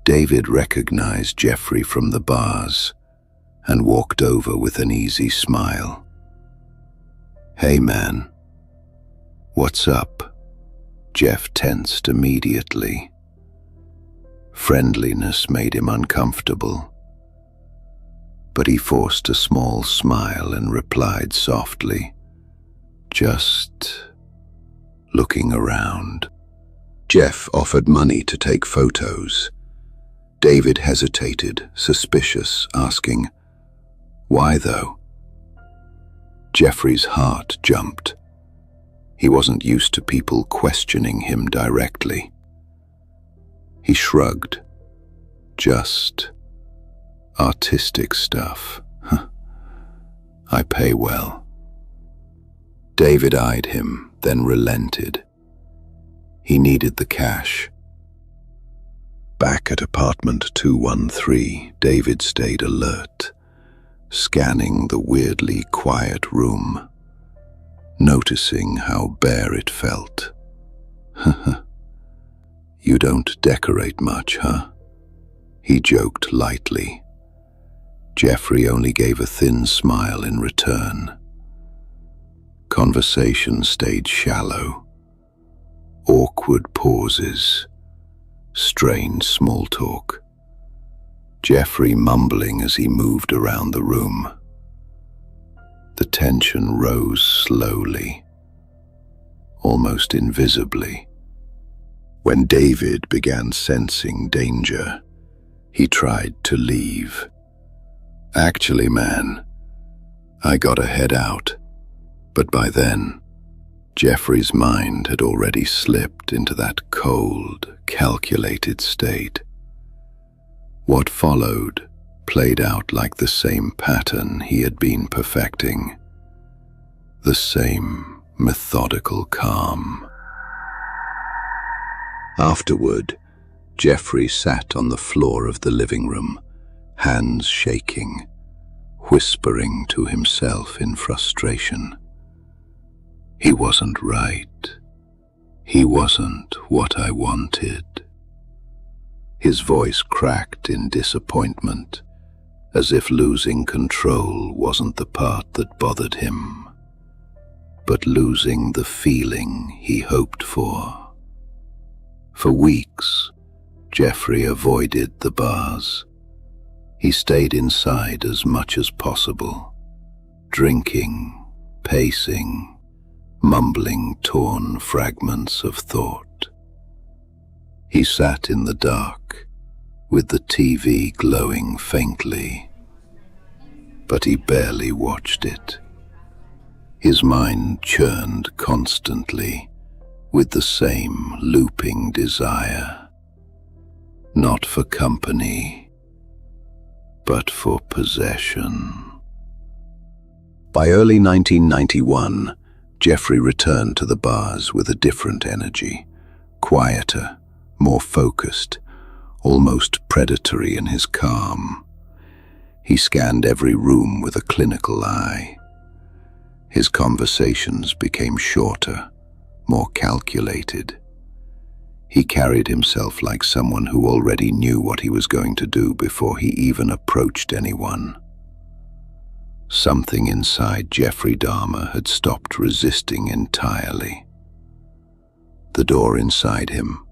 David recognized Jeffrey from the bars and walked over with an easy smile. "Hey man, what's up?" Jeff tensed immediately. Friendliness made him uncomfortable, but he forced a small smile and replied softly, "Just looking around." Jeff offered money to take photos. David hesitated, suspicious, asking, "Why though?" Jeffrey's heart jumped. He wasn't used to people questioning him directly. He shrugged. "Just artistic stuff. I pay well." David eyed him, then relented. He needed the cash. Back at apartment 213, David stayed alert, scanning the weirdly quiet room, noticing how bare it felt. "You don't decorate much, huh?" He joked lightly. Jeffrey only gave a thin smile in return. Conversation stayed shallow. Awkward pauses, strained small talk. Jeffrey mumbling as he moved around the room. The tension rose slowly, almost invisibly. When David began sensing danger, he tried to leave. "Actually, man, I gotta head out." But by then, Jeffrey's mind had already slipped into that cold, calculated state. What followed played out like the same pattern he had been perfecting. The same methodical calm. Afterward, Jeffrey sat on the floor of the living room, hands shaking, whispering to himself in frustration. He wasn't right. He wasn't what I wanted. His voice cracked in disappointment, as if losing control wasn't the part that bothered him, but losing the feeling he hoped for. For weeks, Jeffrey avoided the bars. He stayed inside as much as possible, drinking, pacing, mumbling torn fragments of thought. He sat in the dark, with the TV glowing faintly, but he barely watched it. His mind churned constantly with the same looping desire, not for company, but for possession. By early 1991, Jeffrey returned to the bars with a different energy, quieter, more focused, almost predatory in his calm. He scanned every room with a clinical eye. His conversations became shorter, more calculated. He carried himself like someone who already knew what he was going to do before he even approached anyone. Something inside Jeffrey Dahmer had stopped resisting entirely. The door inside him,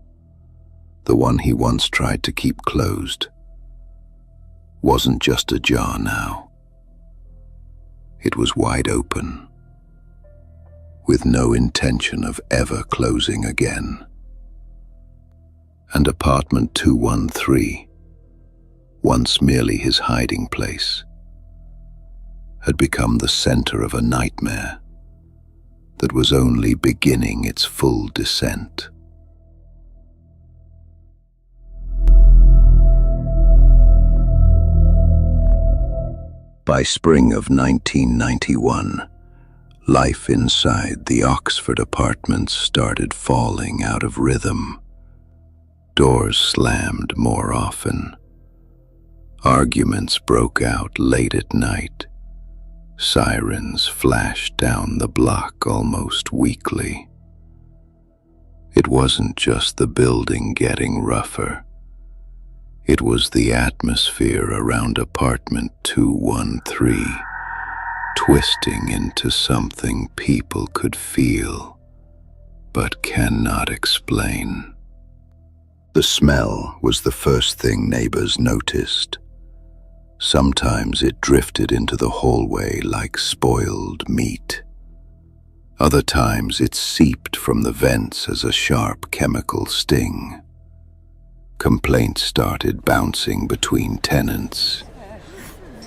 the one he once tried to keep closed, wasn't just ajar now. It was wide open, with no intention of ever closing again. And apartment 213, once merely his hiding place, had become the center of a nightmare that was only beginning its full descent. By spring of 1991, life inside the Oxford apartments started falling out of rhythm. Doors slammed more often. Arguments broke out late at night. Sirens flashed down the block almost weekly. It wasn't just the building getting rougher. It was the atmosphere around apartment 213, twisting into something people could feel, but cannot explain. The smell was the first thing neighbors noticed. Sometimes it drifted into the hallway like spoiled meat. Other times it seeped from the vents as a sharp chemical sting. Complaints started bouncing between tenants.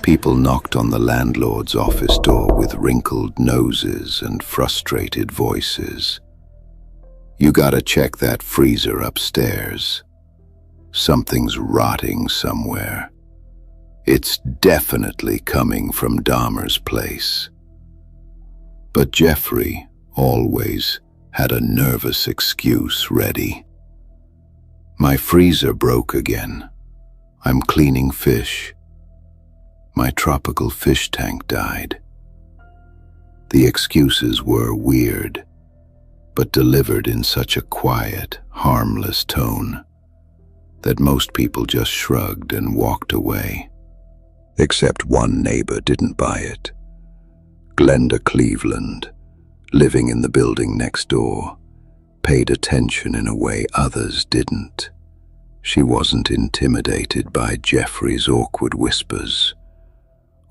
People knocked on the landlord's office door with wrinkled noses and frustrated voices. "You gotta check that freezer upstairs. Something's rotting somewhere. It's definitely coming from Dahmer's place." But Jeffrey always had a nervous excuse ready. "My freezer broke again. I'm cleaning fish. My tropical fish tank died." The excuses were weird, but delivered in such a quiet, harmless tone that most people just shrugged and walked away. Except one neighbor didn't buy it. Glenda Cleveland, living in the building next door, paid attention in a way others didn't. She wasn't intimidated by Jeffrey's awkward whispers,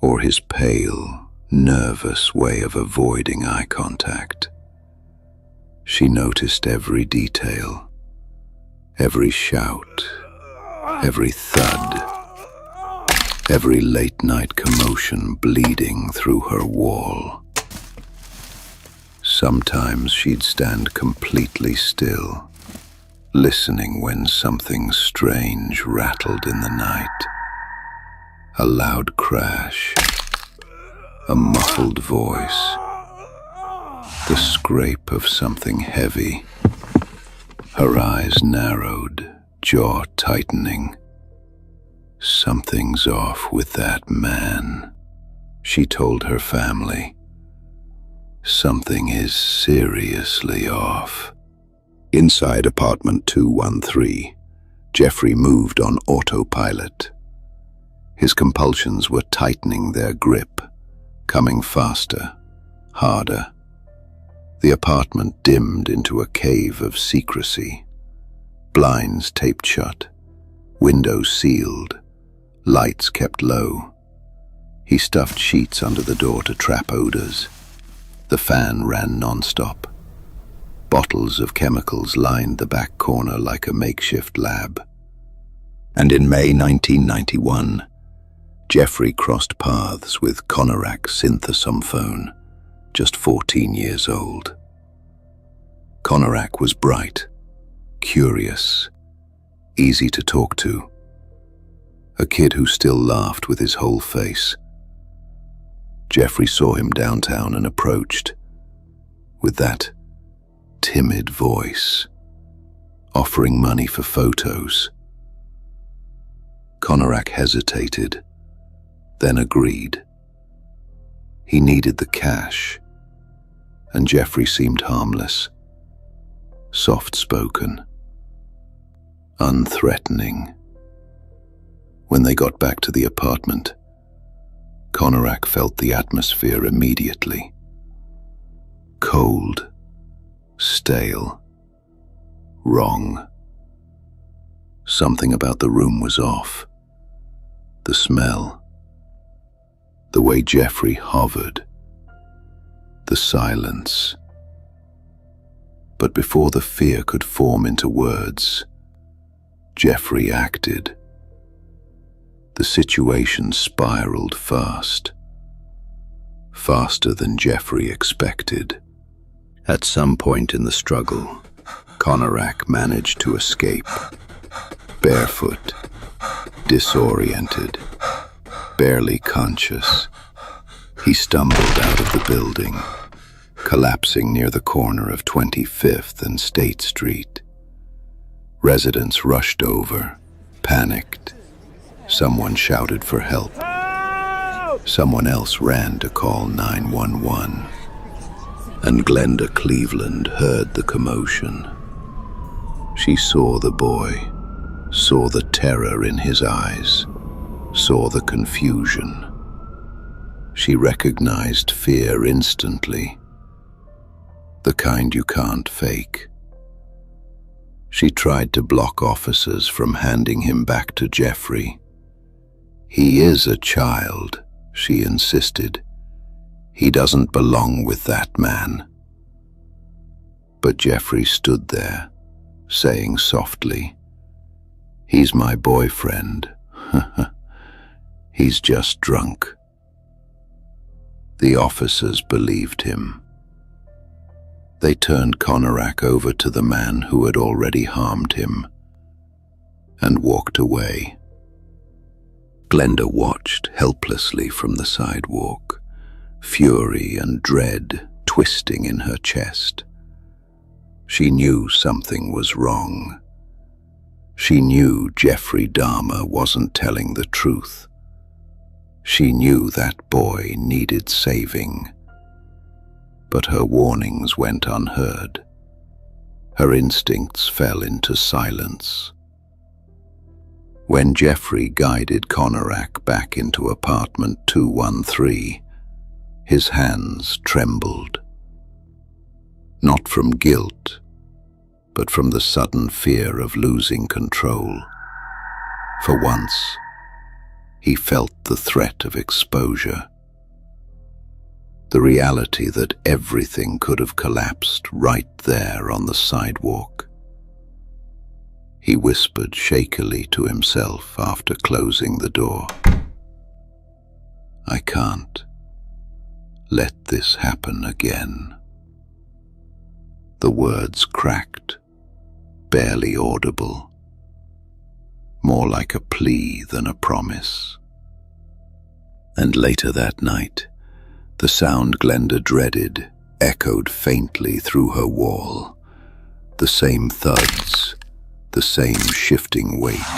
or his pale, nervous way of avoiding eye contact. She noticed every detail, every shout, every thud, every late-night commotion bleeding through her wall. Sometimes she'd stand completely still, listening when something strange rattled in the night. A loud crash, a muffled voice, the scrape of something heavy. Her eyes narrowed, jaw tightening. "Something's off with that man," she told her family. "Something is seriously off." Inside apartment 213, Jeffrey moved on autopilot. His compulsions were tightening their grip, coming faster, harder. The apartment dimmed into a cave of secrecy. Blinds taped shut, windows sealed, lights kept low. He stuffed sheets under the door to trap odors. The fan ran non-stop. Bottles of chemicals lined the back corner like a makeshift lab. And in May 1991, Jeffrey crossed paths with Konarak synthesomphone, just 14 years old. Konarak was bright, curious, easy to talk to. a kid who still laughed with his whole face. Jeffrey saw him downtown and approached, with that timid voice, offering money for photos. Konorak hesitated, then agreed. He needed the cash, and Jeffrey seemed harmless, soft-spoken, unthreatening. When they got back to the apartment, Konorak felt the atmosphere immediately. Cold, stale, wrong. Something about the room was off. The smell, the way Jeffrey hovered, the silence. But before the fear could form into words, Jeffrey acted. The situation spiraled fast, faster than Jeffrey expected. At some point in the struggle, Konorak managed to escape. Barefoot, disoriented, barely conscious, he stumbled out of the building, collapsing near the corner of 25th and State Street. Residents rushed over, panicked. Someone shouted for help. Someone else ran to call 911. And Glenda Cleveland heard the commotion. She saw the boy, saw the terror in his eyes, saw the confusion. She recognized fear instantly, the kind you can't fake. She tried to block officers from handing him back to Jeffrey. "He is a child," she insisted. "He doesn't belong with that man." But Jeffrey stood there, saying softly, "He's my boyfriend. He's just drunk." The officers believed him. They turned Konorak over to the man who had already harmed him and walked away. Glenda watched helplessly from the sidewalk, fury and dread twisting in her chest. She knew something was wrong. She knew Jeffrey Dahmer wasn't telling the truth. She knew that boy needed saving. But her warnings went unheard. Her instincts fell into silence. When Jeffrey guided Konorak back into apartment 213, his hands trembled. Not from guilt, but from the sudden fear of losing control. For once, he felt the threat of exposure. The reality that everything could have collapsed right there on the sidewalk. He whispered shakily to himself after closing the door, "I can't let this happen again." The words cracked, barely audible, more like a plea than a promise. And later that night, the sound Glenda dreaded echoed faintly through her wall. The same thuds, the same shifting weight,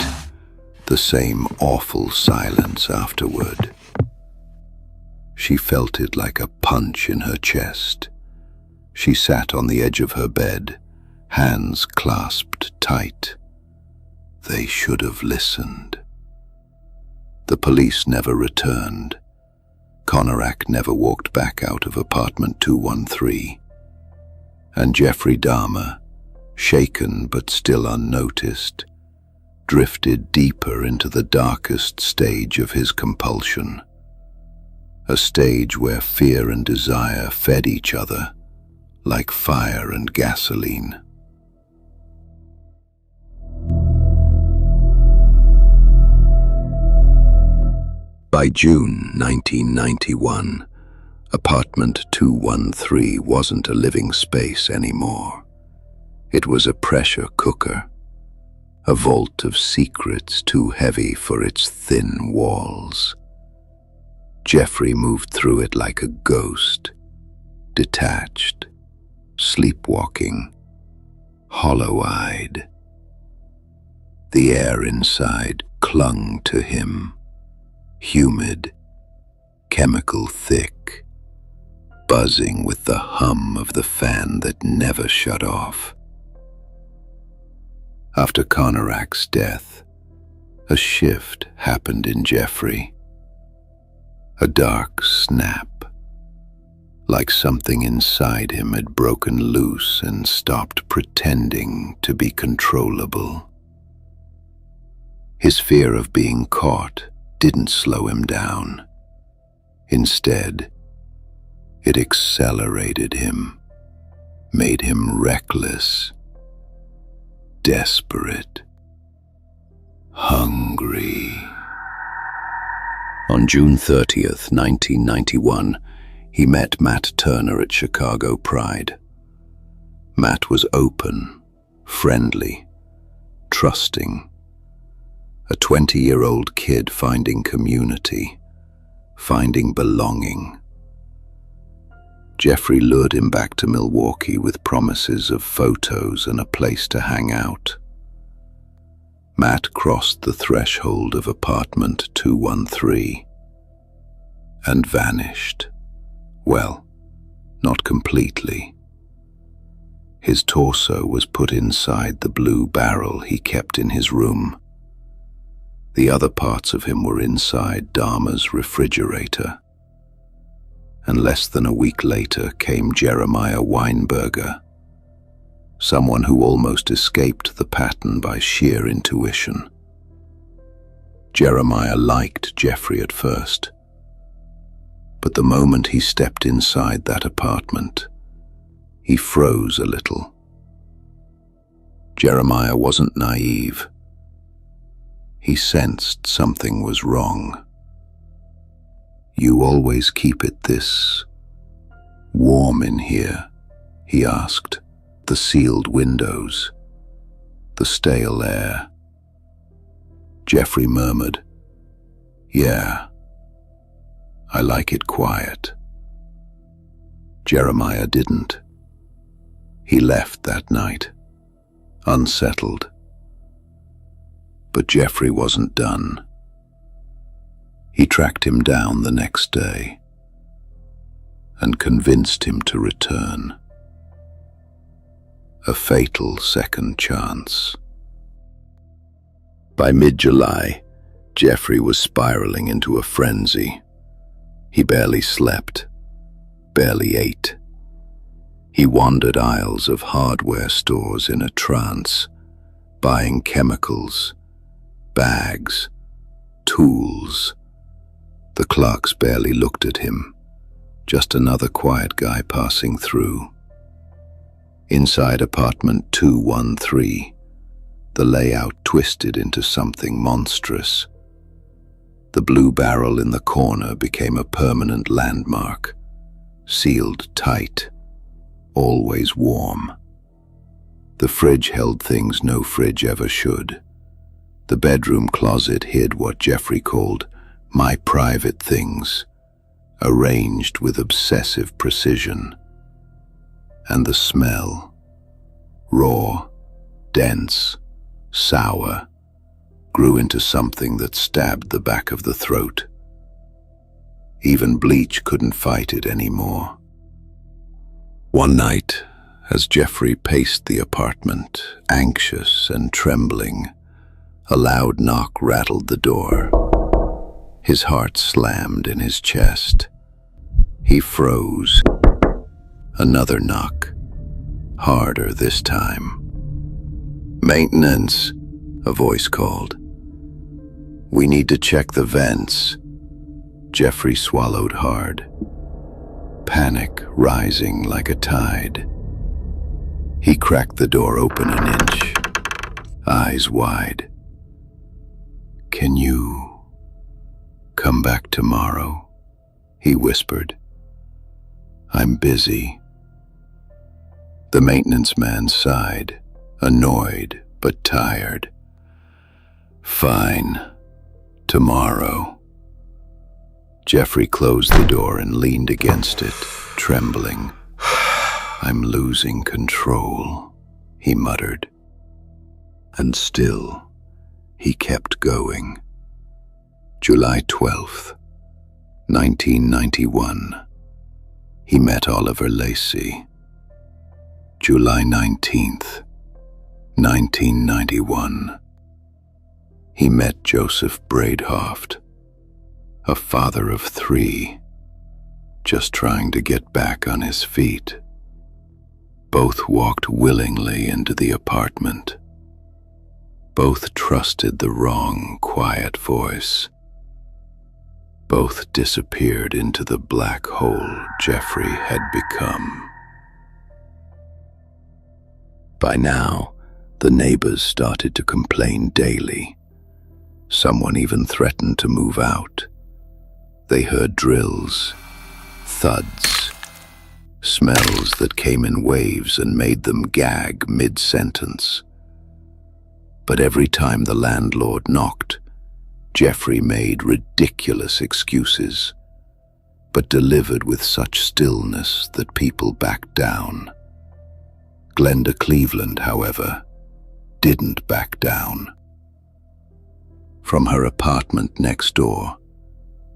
the same awful silence afterward. She felt it like a punch in her chest. She sat on the edge of her bed, hands clasped tight. They should have listened. The police never returned. Konorak never walked back out of apartment 213. And Jeffrey Dahmer, shaken but still unnoticed, drifted deeper into the darkest stage of his compulsion. A stage where fear and desire fed each other like fire and gasoline. By June 1991, apartment 213 wasn't a living space anymore. It was a pressure cooker. a vault of secrets too heavy for its thin walls. Jeffrey moved through it like a ghost, detached, sleepwalking, hollow-eyed. The air inside clung to him, humid, chemical thick, buzzing with the hum of the fan that never shut off. After Conorak's death, a shift happened in Jeffrey. A dark snap, like something inside him had broken loose and stopped pretending to be controllable. His fear of being caught didn't slow him down. Instead, it accelerated him, made him reckless, desperate, hungry. On June 30th, 1991, he met Matt Turner at Chicago Pride. Matt was open, friendly, trusting. A 20-year-old kid finding community, finding belonging. Jeffrey lured him back to Milwaukee with promises of photos and a place to hang out. Matt crossed the threshold of apartment 213 and vanished. Well, not completely. His torso was put inside the blue barrel he kept in his room. The other parts of him were inside Dahmer's refrigerator. And less than a week later came Jeremiah Weinberger, someone who almost escaped the pattern by sheer intuition. Jeremiah liked Jeffrey at first, but the moment he stepped inside that apartment, he froze a little. Jeremiah wasn't naive. He sensed something was wrong. "You always keep it this warm in here?" he asked. "The sealed windows, the stale air." Jeffrey murmured, "Yeah, I like it quiet." Jeremiah didn't. He left that night, unsettled. But Jeffrey wasn't done. He tracked him down the next day and convinced him to return. A fatal second chance. By mid-July, Jeffrey was spiraling into a frenzy. He barely slept, barely ate. He wandered aisles of hardware stores in a trance, buying chemicals, bags, tools. The clerks barely looked at him, just another quiet guy passing through. Inside apartment 213, the layout twisted into something monstrous. The blue barrel in the corner became a permanent landmark, sealed tight, always warm. The fridge held things no fridge ever should. The bedroom closet hid what Jeffrey called my private things, arranged with obsessive precision. And the smell, raw, dense, sour, grew into something that stabbed the back of the throat. Even bleach couldn't fight it anymore. One night, as Jeffrey paced the apartment, anxious and trembling, a loud knock rattled the door. His heart slammed in his chest. He froze. Another knock, harder this time. "Maintenance," a voice called. "We need to check the vents." Jeffrey swallowed hard, panic rising like a tide. He cracked the door open an inch, eyes wide. "Can you come back tomorrow?" he whispered. "I'm busy." The maintenance man sighed, annoyed but tired. Fine. Tomorrow. Jeffrey closed the door and leaned against it, trembling. I'm losing control, he muttered. And still, he kept going. July 12th, 1991. He met Oliver Lacey. July 19th, 1991. He met Joseph Braidhoft, a father of 3, just trying to get back on his feet. Both walked willingly into the apartment. Both trusted the wrong, quiet voice. Both disappeared into the black hole Jeffrey had become. By now, the neighbors started to complain daily. Someone even threatened to move out. They heard drills, thuds, smells that came in waves and made them gag mid-sentence. But every time the landlord knocked, Jeffrey made ridiculous excuses, but delivered with such stillness that people backed down. Glenda Cleveland, however, didn't back down. From her apartment next door,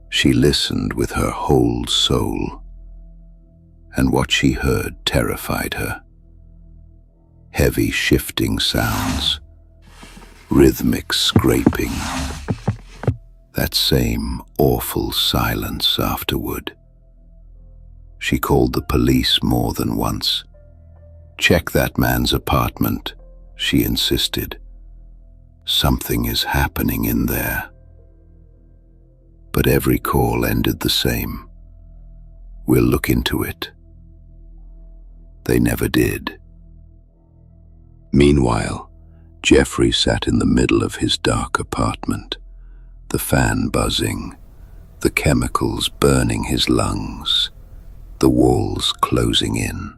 she listened with her whole soul, and what she heard terrified her. Heavy shifting sounds, rhythmic scraping, that same awful silence afterward. She called the police more than once. "Check that man's apartment," she insisted. "Something is happening in there." But every call ended the same. "We'll look into it." They never did. Meanwhile, Jeffrey sat in the middle of his dark apartment, the fan buzzing, the chemicals burning his lungs, the walls closing in.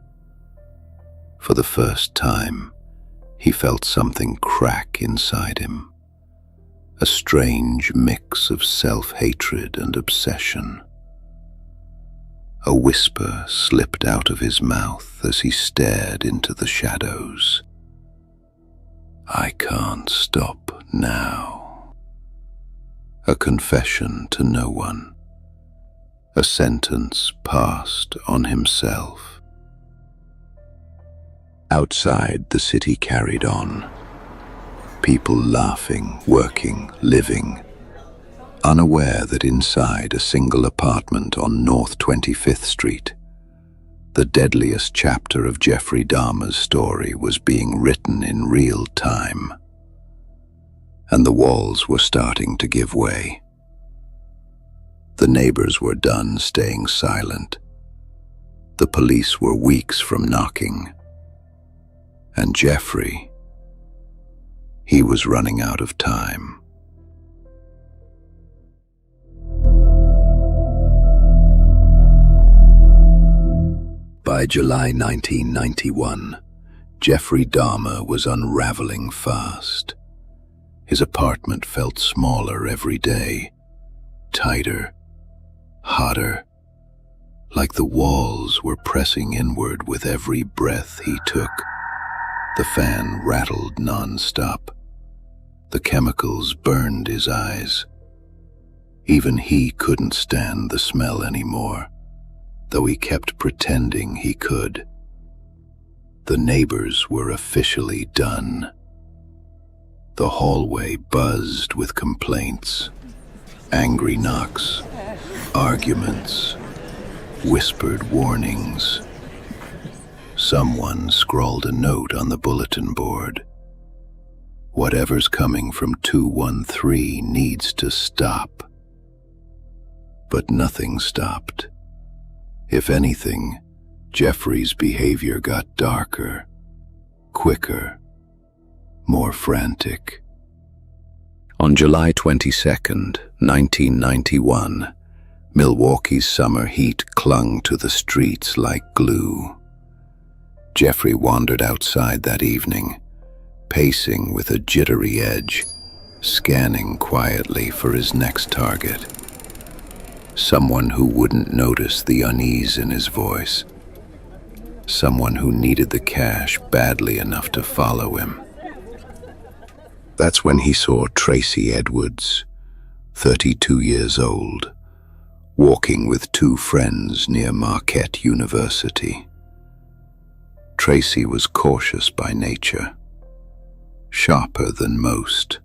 For the first time, he felt something crack inside him, a strange mix of self-hatred and obsession. A whisper slipped out of his mouth as he stared into the shadows. "I can't stop now." A confession to no one, a sentence passed on himself. Outside, the city carried on. People laughing, working, living, unaware that inside a single apartment on North 25th Street, the deadliest chapter of Jeffrey Dahmer's story was being written in real time. And the walls were starting to give way. The neighbors were done staying silent. The police were weeks from knocking. And Jeffrey, he was running out of time. By July 1991, Jeffrey Dahmer was unraveling fast. His apartment felt smaller every day, tighter, hotter, like the walls were pressing inward with every breath he took. The fan rattled non-stop. The chemicals burned his eyes. Even he couldn't stand the smell anymore, though he kept pretending he could. The neighbors were officially done. The hallway buzzed with complaints, angry knocks, arguments, whispered warnings. Someone scrawled a note on the bulletin board. "Whatever's coming from 213 needs to stop." But nothing stopped. If anything, Jeffrey's behavior got darker, quicker, more frantic. On July 22nd, 1991, Milwaukee's summer heat clung to the streets like glue. Jeffrey wandered outside that evening, pacing with a jittery edge, scanning quietly for his next target. Someone who wouldn't notice the unease in his voice. Someone who needed the cash badly enough to follow him. That's when he saw Tracy Edwards, 32 years old, walking with two friends near Marquette University. Tracy was cautious by nature, sharper than most.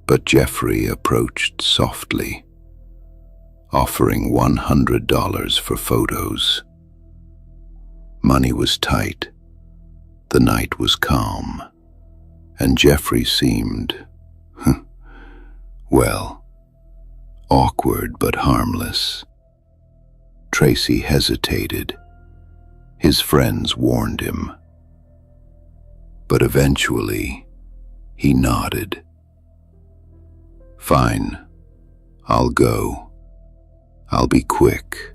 But Jeffrey approached softly, offering $100 for photos. Money was tight, the night was calm, and Jeffrey seemed, well, awkward but harmless. Tracy hesitated. His friends warned him. But eventually, he nodded. "Fine, I'll go. I'll be quick."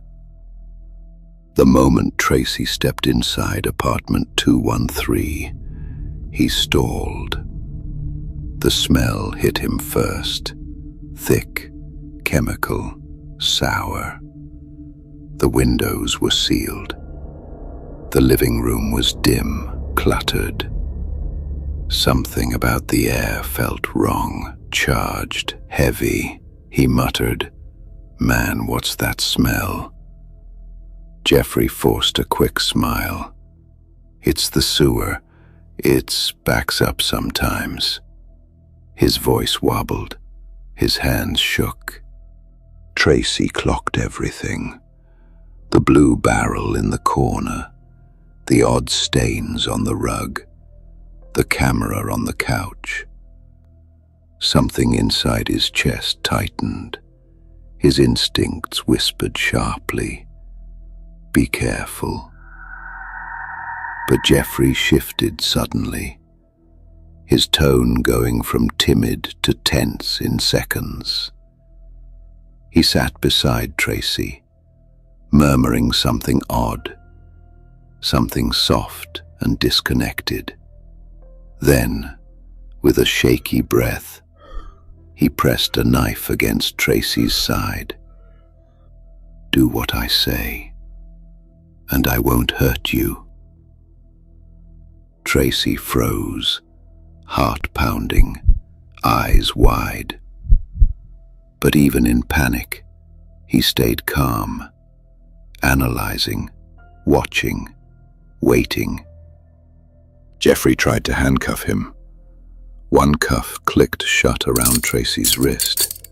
The moment Tracy stepped inside apartment 213, he stalled. The smell hit him first, thick, chemical, sour. The windows were sealed. The living room was dim, cluttered. Something about the air felt wrong, charged, heavy. He muttered, "Man, what's that smell?" Jeffrey forced a quick smile. "It's the sewer. It backs up sometimes." His voice wobbled. His hands shook. Tracy clocked everything. The blue barrel in the corner, the odd stains on the rug, the camera on the couch. Something inside his chest tightened. His instincts whispered sharply, "Be careful." But Jeffrey shifted suddenly, his tone going from timid to tense in seconds. He sat beside Tracy, murmuring something odd, something soft and disconnected. Then, with a shaky breath, he pressed a knife against Tracy's side. "Do what I say, and I won't hurt you." Tracy froze, heart pounding, eyes wide. But even in panic, he stayed calm, analyzing, watching, waiting. Jeffrey tried to handcuff him. One cuff clicked shut around Tracy's wrist,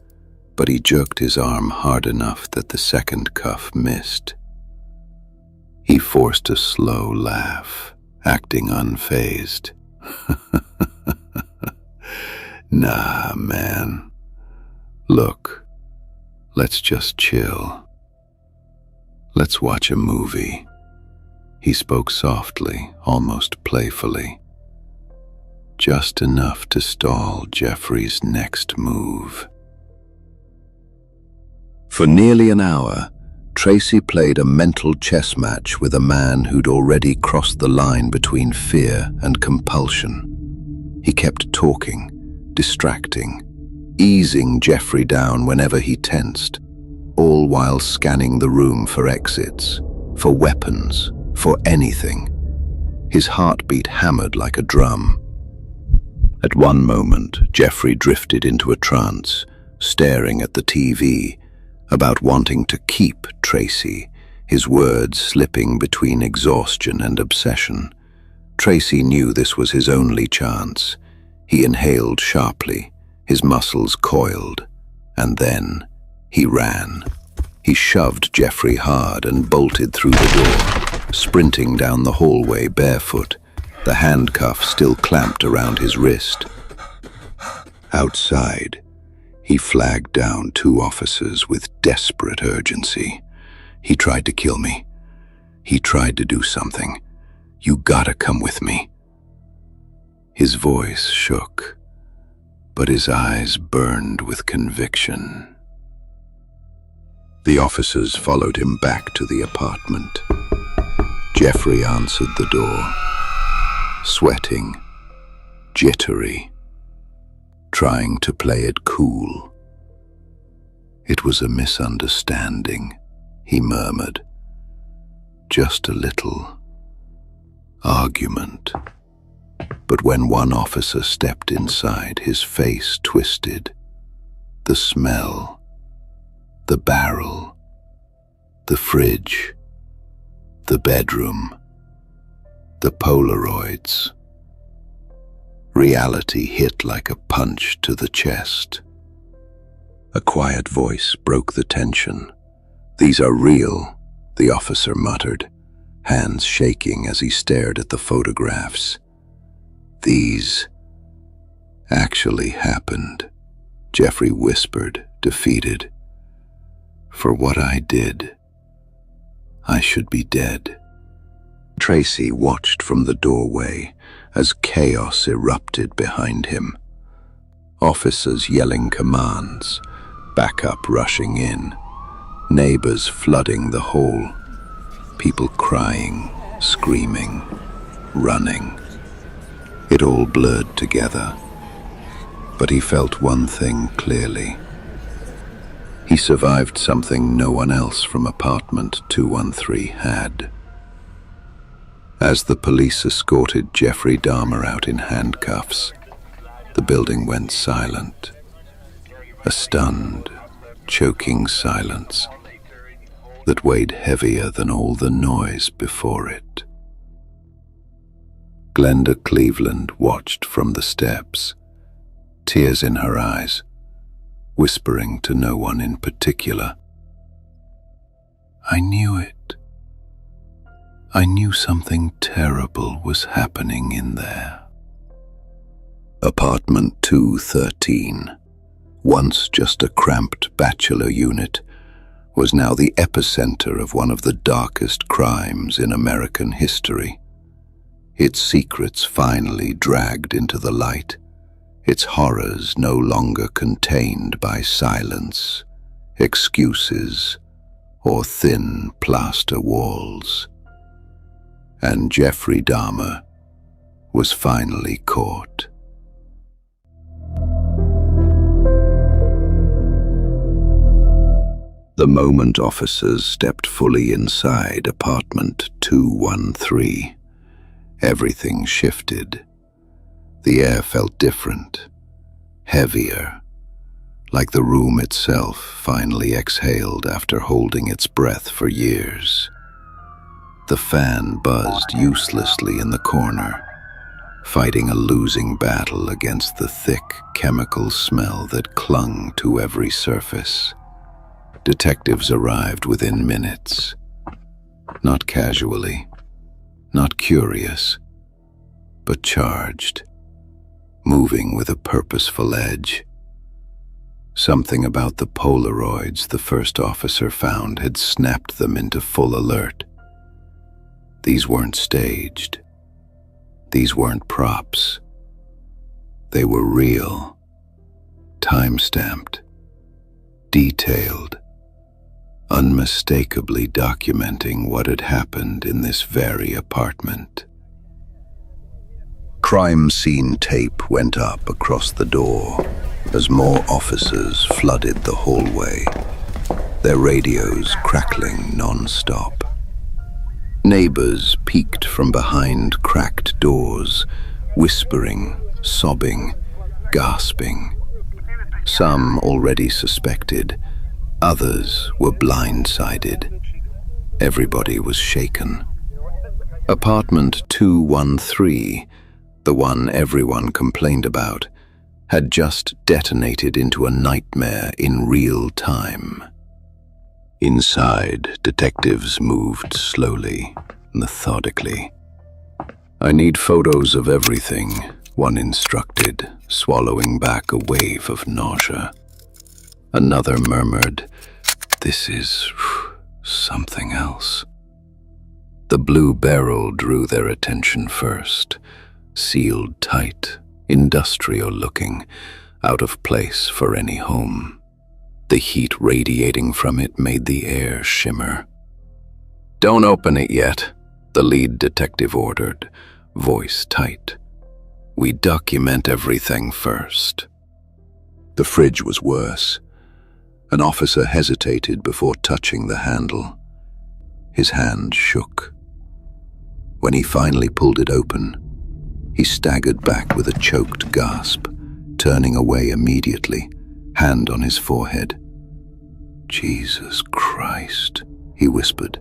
but he jerked his arm hard enough that the second cuff missed. He forced a slow laugh, acting unfazed. "Nah, man. Look, let's just chill. Let's watch a movie." He spoke softly, almost playfully, just enough to stall Jeffrey's next move. For nearly an hour, Tracy played a mental chess match with a man who'd already crossed the line between fear and compulsion. He kept talking, distracting, easing Jeffrey down whenever he tensed, all while scanning the room for exits, for weapons, for anything. His heartbeat hammered like a drum. At one moment, Jeffrey drifted into a trance, staring at the TV, about wanting to keep Tracy, his words slipping between exhaustion and obsession. Tracy knew this was his only chance. He inhaled sharply, his muscles coiled, and then he ran. He shoved Jeffrey hard and bolted through the door, sprinting down the hallway barefoot, the handcuff still clamped around his wrist. Outside, he flagged down two officers with desperate urgency. "He tried to kill me. He tried to do something. You gotta come with me." His voice shook, but his eyes burned with conviction. The officers followed him back to the apartment. Jeffrey answered the door, sweating, jittery. trying to play it cool. "It was a misunderstanding," he murmured. "Just a little argument." But when one officer stepped inside, his face twisted. The smell, the barrel, the fridge, the bedroom, the Polaroids. Reality hit like a punch to the chest. A quiet voice broke the tension. "These are real," the officer muttered, hands shaking as he stared at the photographs. "These actually happened," Jeffrey whispered, defeated. "For what I did, I should be dead." Tracy watched from the doorway as chaos erupted behind him. Officers yelling commands, backup rushing in, neighbors flooding the hall, people crying, screaming, running. It all blurred together, but he felt one thing clearly. He survived something no one else from apartment 213 had. As the police escorted Jeffrey Dahmer out in handcuffs, the building went silent. A stunned, choking silence that weighed heavier than all the noise before it. Glenda Cleveland watched from the steps, tears in her eyes, whispering to no one in particular. "I knew it. I knew something terrible was happening in there." Apartment 213, once just a cramped bachelor unit, was now the epicenter of one of the darkest crimes in American history. Its secrets finally dragged into the light, its horrors no longer contained by silence, excuses, or thin plaster walls. And Jeffrey Dahmer was finally caught. The moment officers stepped fully inside apartment 213, everything shifted. The air felt different, heavier, like the room itself finally exhaled after holding its breath for years. The fan buzzed uselessly in the corner, fighting a losing battle against the thick chemical smell that clung to every surface. Detectives arrived within minutes, not casually, not curious, but charged, moving with a purposeful edge. Something about the Polaroids the first officer found had snapped them into full alert. These weren't staged. These weren't props. They were real, time-stamped, detailed, unmistakably documenting what had happened in this very apartment. Crime scene tape went up across the door as more officers flooded the hallway, their radios crackling non-stop. Neighbors peeked from behind cracked doors, whispering, sobbing, gasping. Some already suspected, others were blindsided. Everybody was shaken. Apartment 213, the one everyone complained about, had just detonated into a nightmare in real time. Inside, detectives moved slowly, methodically. "I need photos of everything," one instructed, swallowing back a wave of nausea. Another murmured, "This is something else." The blue barrel drew their attention first, sealed tight, industrial-looking, out of place for any home. The heat radiating from it made the air shimmer. "Don't open it yet," the lead detective ordered, voice tight. "We document everything first." The fridge was worse. An officer hesitated before touching the handle. His hand shook. When he finally pulled it open, he staggered back with a choked gasp, turning away immediately, hand on his forehead. "Jesus Christ," he whispered.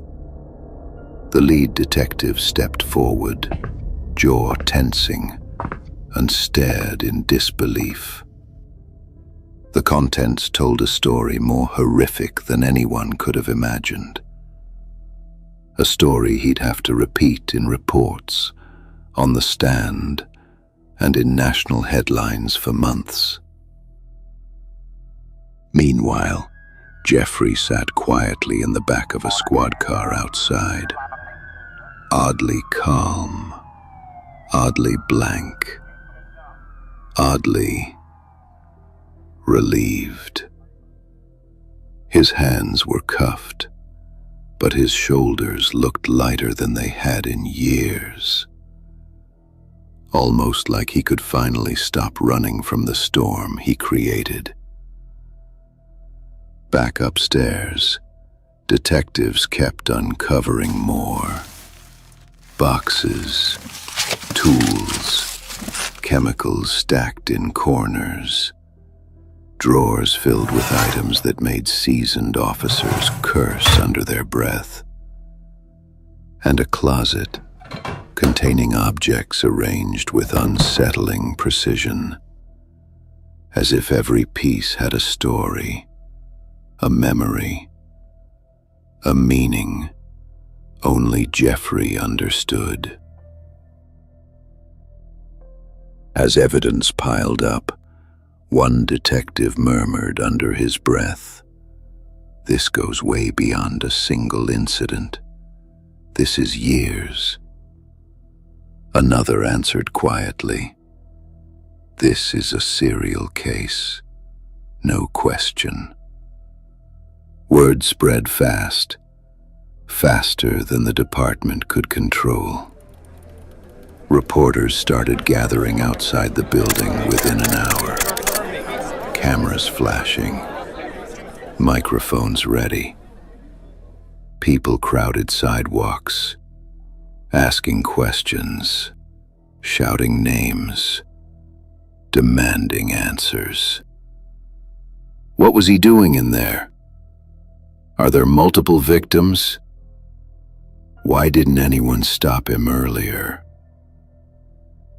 The lead detective stepped forward, jaw tensing, and stared in disbelief. The contents told a story more horrific than anyone could have imagined. A story he'd have to repeat in reports, on the stand, and in national headlines for months. Meanwhile, Jeffrey sat quietly in the back of a squad car outside, oddly calm, oddly blank, oddly relieved. His hands were cuffed, but his shoulders looked lighter than they had in years. Almost like he could finally stop running from the storm he created. Back upstairs, detectives kept uncovering more. Boxes, tools, chemicals stacked in corners, drawers filled with items that made seasoned officers curse under their breath, and a closet containing objects arranged with unsettling precision, as if every piece had a story, a memory, a meaning only Jeffrey understood. As evidence piled up, one detective murmured under his breath, "This goes way beyond a single incident. This is years." Another answered quietly, "This is a serial case, no question." Word spread fast, faster than the department could control. Reporters started gathering outside the building within an hour. Cameras flashing, microphones ready. People crowded sidewalks, asking questions, shouting names, demanding answers. What was he doing in there? Are there multiple victims? Why didn't anyone stop him earlier?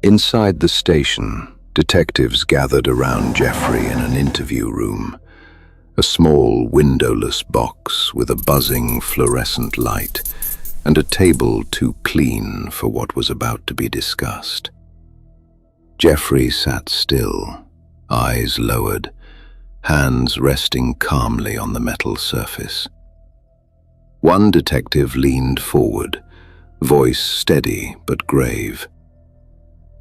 Inside the station, detectives gathered around Jeffrey in an interview room, a small windowless box with a buzzing fluorescent light and a table too clean for what was about to be discussed. Jeffrey sat still, eyes lowered, hands resting calmly on the metal surface. One detective leaned forward, voice steady but grave.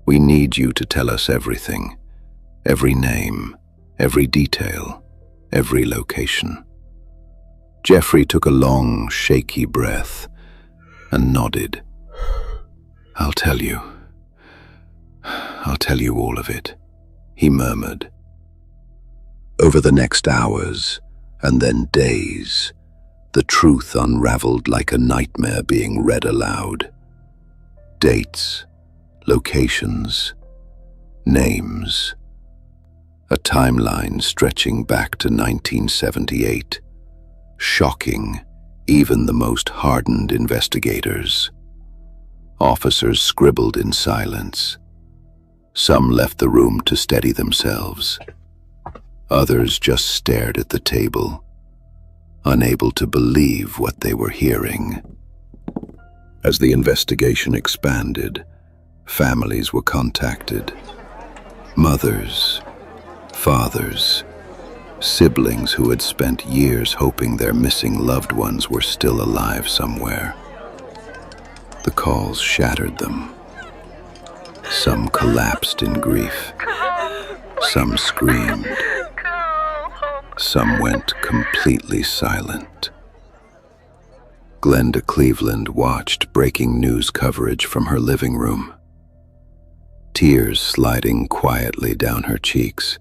"We need you to tell us everything, every name, every detail, every location." Jeffrey took a long, shaky breath and nodded. I'll tell you all of it," he murmured. Over the next hours, and then days, the truth unraveled like a nightmare being read aloud. Dates, locations, names, a timeline stretching back to 1978, shocking even the most hardened investigators. Officers scribbled in silence. Some left the room to steady themselves. Others just stared at the table, unable to believe what they were hearing. As the investigation expanded, families were contacted. Mothers, fathers, siblings who had spent years hoping their missing loved ones were still alive somewhere. The calls shattered them. Some collapsed in grief. Some screamed. Some went completely silent. Glenda Cleveland watched breaking news coverage from her living room, tears sliding quietly down her cheeks.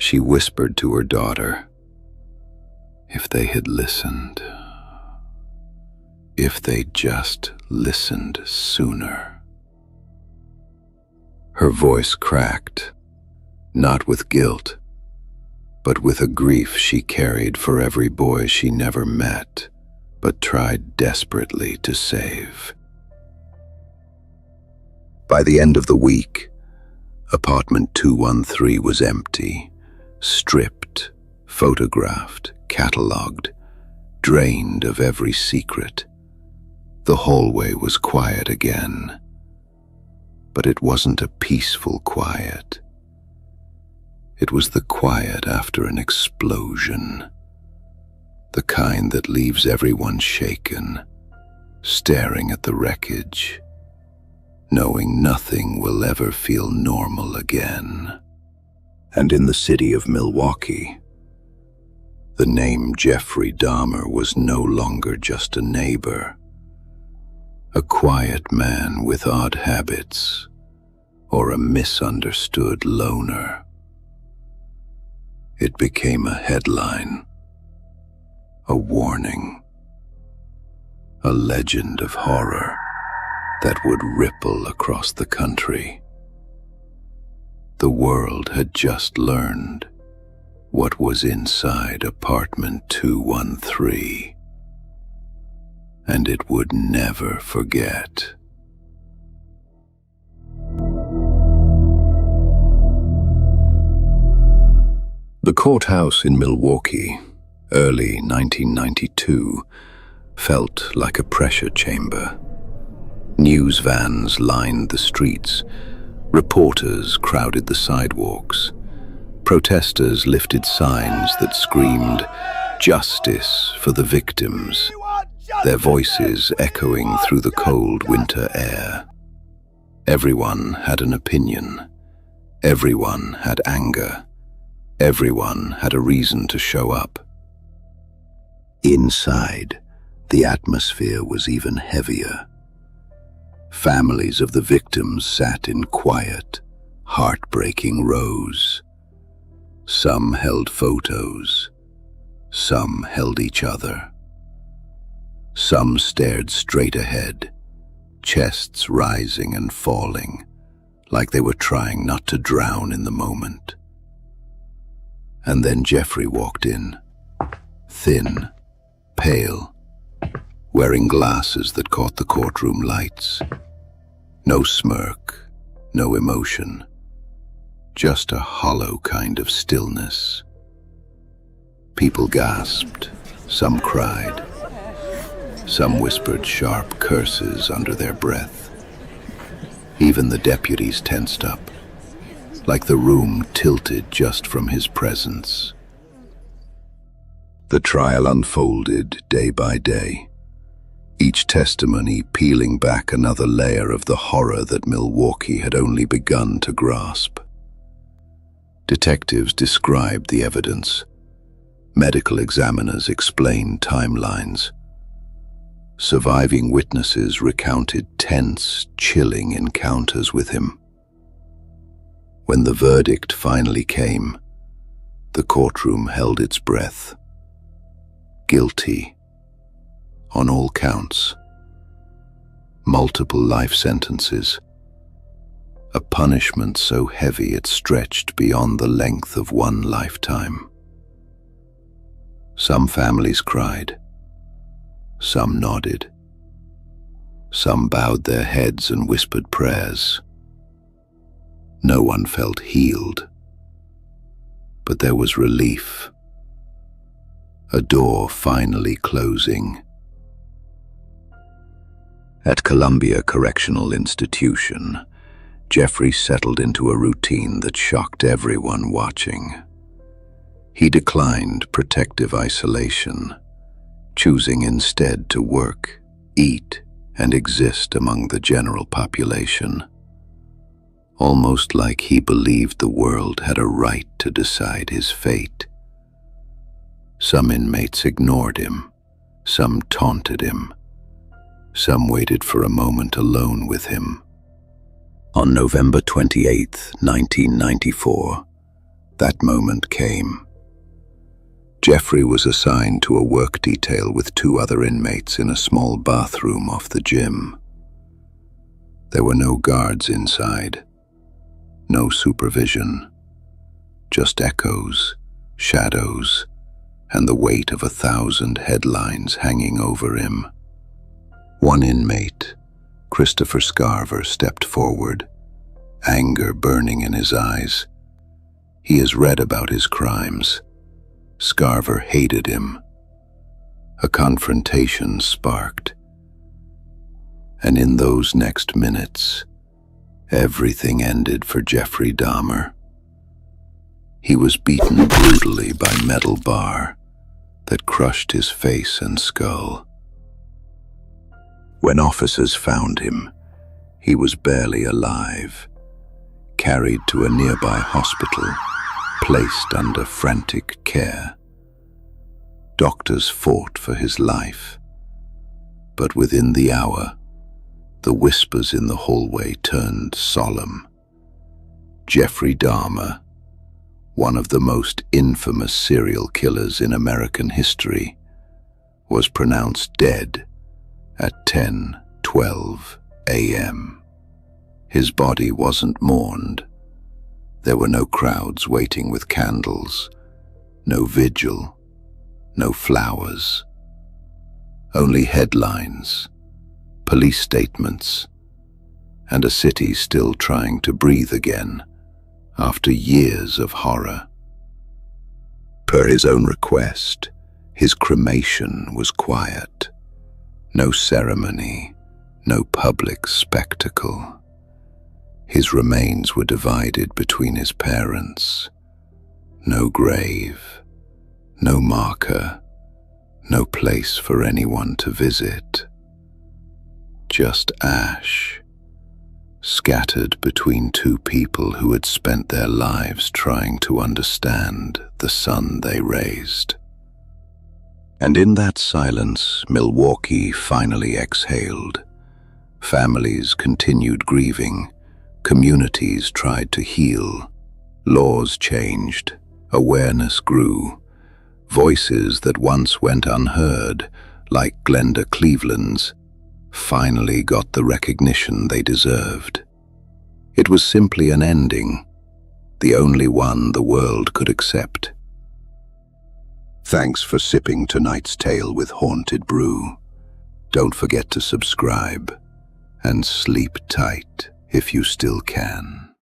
She whispered to her daughter, "If they had listened, if they'd just listened sooner." Her voice cracked, not with guilt, but with a grief she carried for every boy she never met, but tried desperately to save. By the end of the week, apartment 213 was empty, stripped, photographed, catalogued, drained of every secret. The hallway was quiet again, but it wasn't a peaceful quiet. It was the quiet after an explosion, the kind that leaves everyone shaken, staring at the wreckage, knowing nothing will ever feel normal again. And in the city of Milwaukee, the name Jeffrey Dahmer was no longer just a neighbor, a quiet man with odd habits, or a misunderstood loner. It became a headline, a warning, a legend of horror that would ripple across the country. The world had just learned what was inside apartment 213, and it would never forget. The courthouse in Milwaukee, early 1992, felt like a pressure chamber. News vans lined the streets, reporters crowded the sidewalks, protesters lifted signs that screamed, "Justice for the victims," their voices echoing through the cold winter air. Everyone had an opinion. Everyone had anger. Everyone had a reason to show up. Inside, the atmosphere was even heavier. Families of the victims sat in quiet, heartbreaking rows. Some held photos. Some held each other. Some stared straight ahead, chests rising and falling, like they were trying not to drown in the moment. And then Jeffrey walked in, thin, pale, wearing glasses that caught the courtroom lights. No smirk, no emotion, just a hollow kind of stillness. People gasped, some cried, some whispered sharp curses under their breath. Even the deputies tensed up, like the room tilted just from his presence. The trial unfolded day by day, each testimony peeling back another layer of the horror that Milwaukee had only begun to grasp. Detectives described the evidence. Medical examiners explained timelines. Surviving witnesses recounted tense, chilling encounters with him. When the verdict finally came, the courtroom held its breath. Guilty on all counts. Multiple life sentences. A punishment so heavy it stretched beyond the length of one lifetime. Some families cried. Some nodded. Some bowed their heads and whispered prayers. No one felt healed, but there was relief. A door finally closing. At Columbia Correctional Institution, Jeffrey settled into a routine that shocked everyone watching. He declined protective isolation, choosing instead to work, eat, and exist among the general population. Almost like he believed the world had a right to decide his fate. Some inmates ignored him, some taunted him, some waited for a moment alone with him. On November 28, 1994, That moment came. Jeffrey was assigned to a work detail with 2 other inmates in a small bathroom off the gym. There were no guards inside, no supervision, just echoes, shadows, and the weight of 1,000 headlines hanging over him. One inmate, Christopher Scarver, stepped forward, anger burning in his eyes. He has read about his crimes. Scarver hated him. A confrontation sparked. And in those next minutes, everything ended for Jeffrey Dahmer. He was beaten brutally by a metal bar that crushed his face and skull. When officers found him, he was barely alive, carried to a nearby hospital, placed under frantic care. Doctors fought for his life, but within the hour, the whispers in the hallway turned solemn. Jeffrey Dahmer, one of the most infamous serial killers in American history, was pronounced dead at 10:12 a.m. His body wasn't mourned. There were no crowds waiting with candles, no vigil, no flowers. Only headlines, police statements, and a city still trying to breathe again after years of horror. Per his own request, his cremation was quiet. No ceremony, no public spectacle. His remains were divided between his parents. No grave, no marker, no place for anyone to visit. Just ash, scattered between 2 people who had spent their lives trying to understand the son they raised. And in that silence, Milwaukee finally exhaled. Families continued grieving. Communities tried to heal. Laws changed. Awareness grew. Voices that once went unheard, like Glenda Cleveland's, finally got the recognition they deserved. It was simply an ending, the only one the world could accept. Thanks for sipping tonight's tale with Haunted Brew. Don't forget to subscribe and sleep tight if you still can.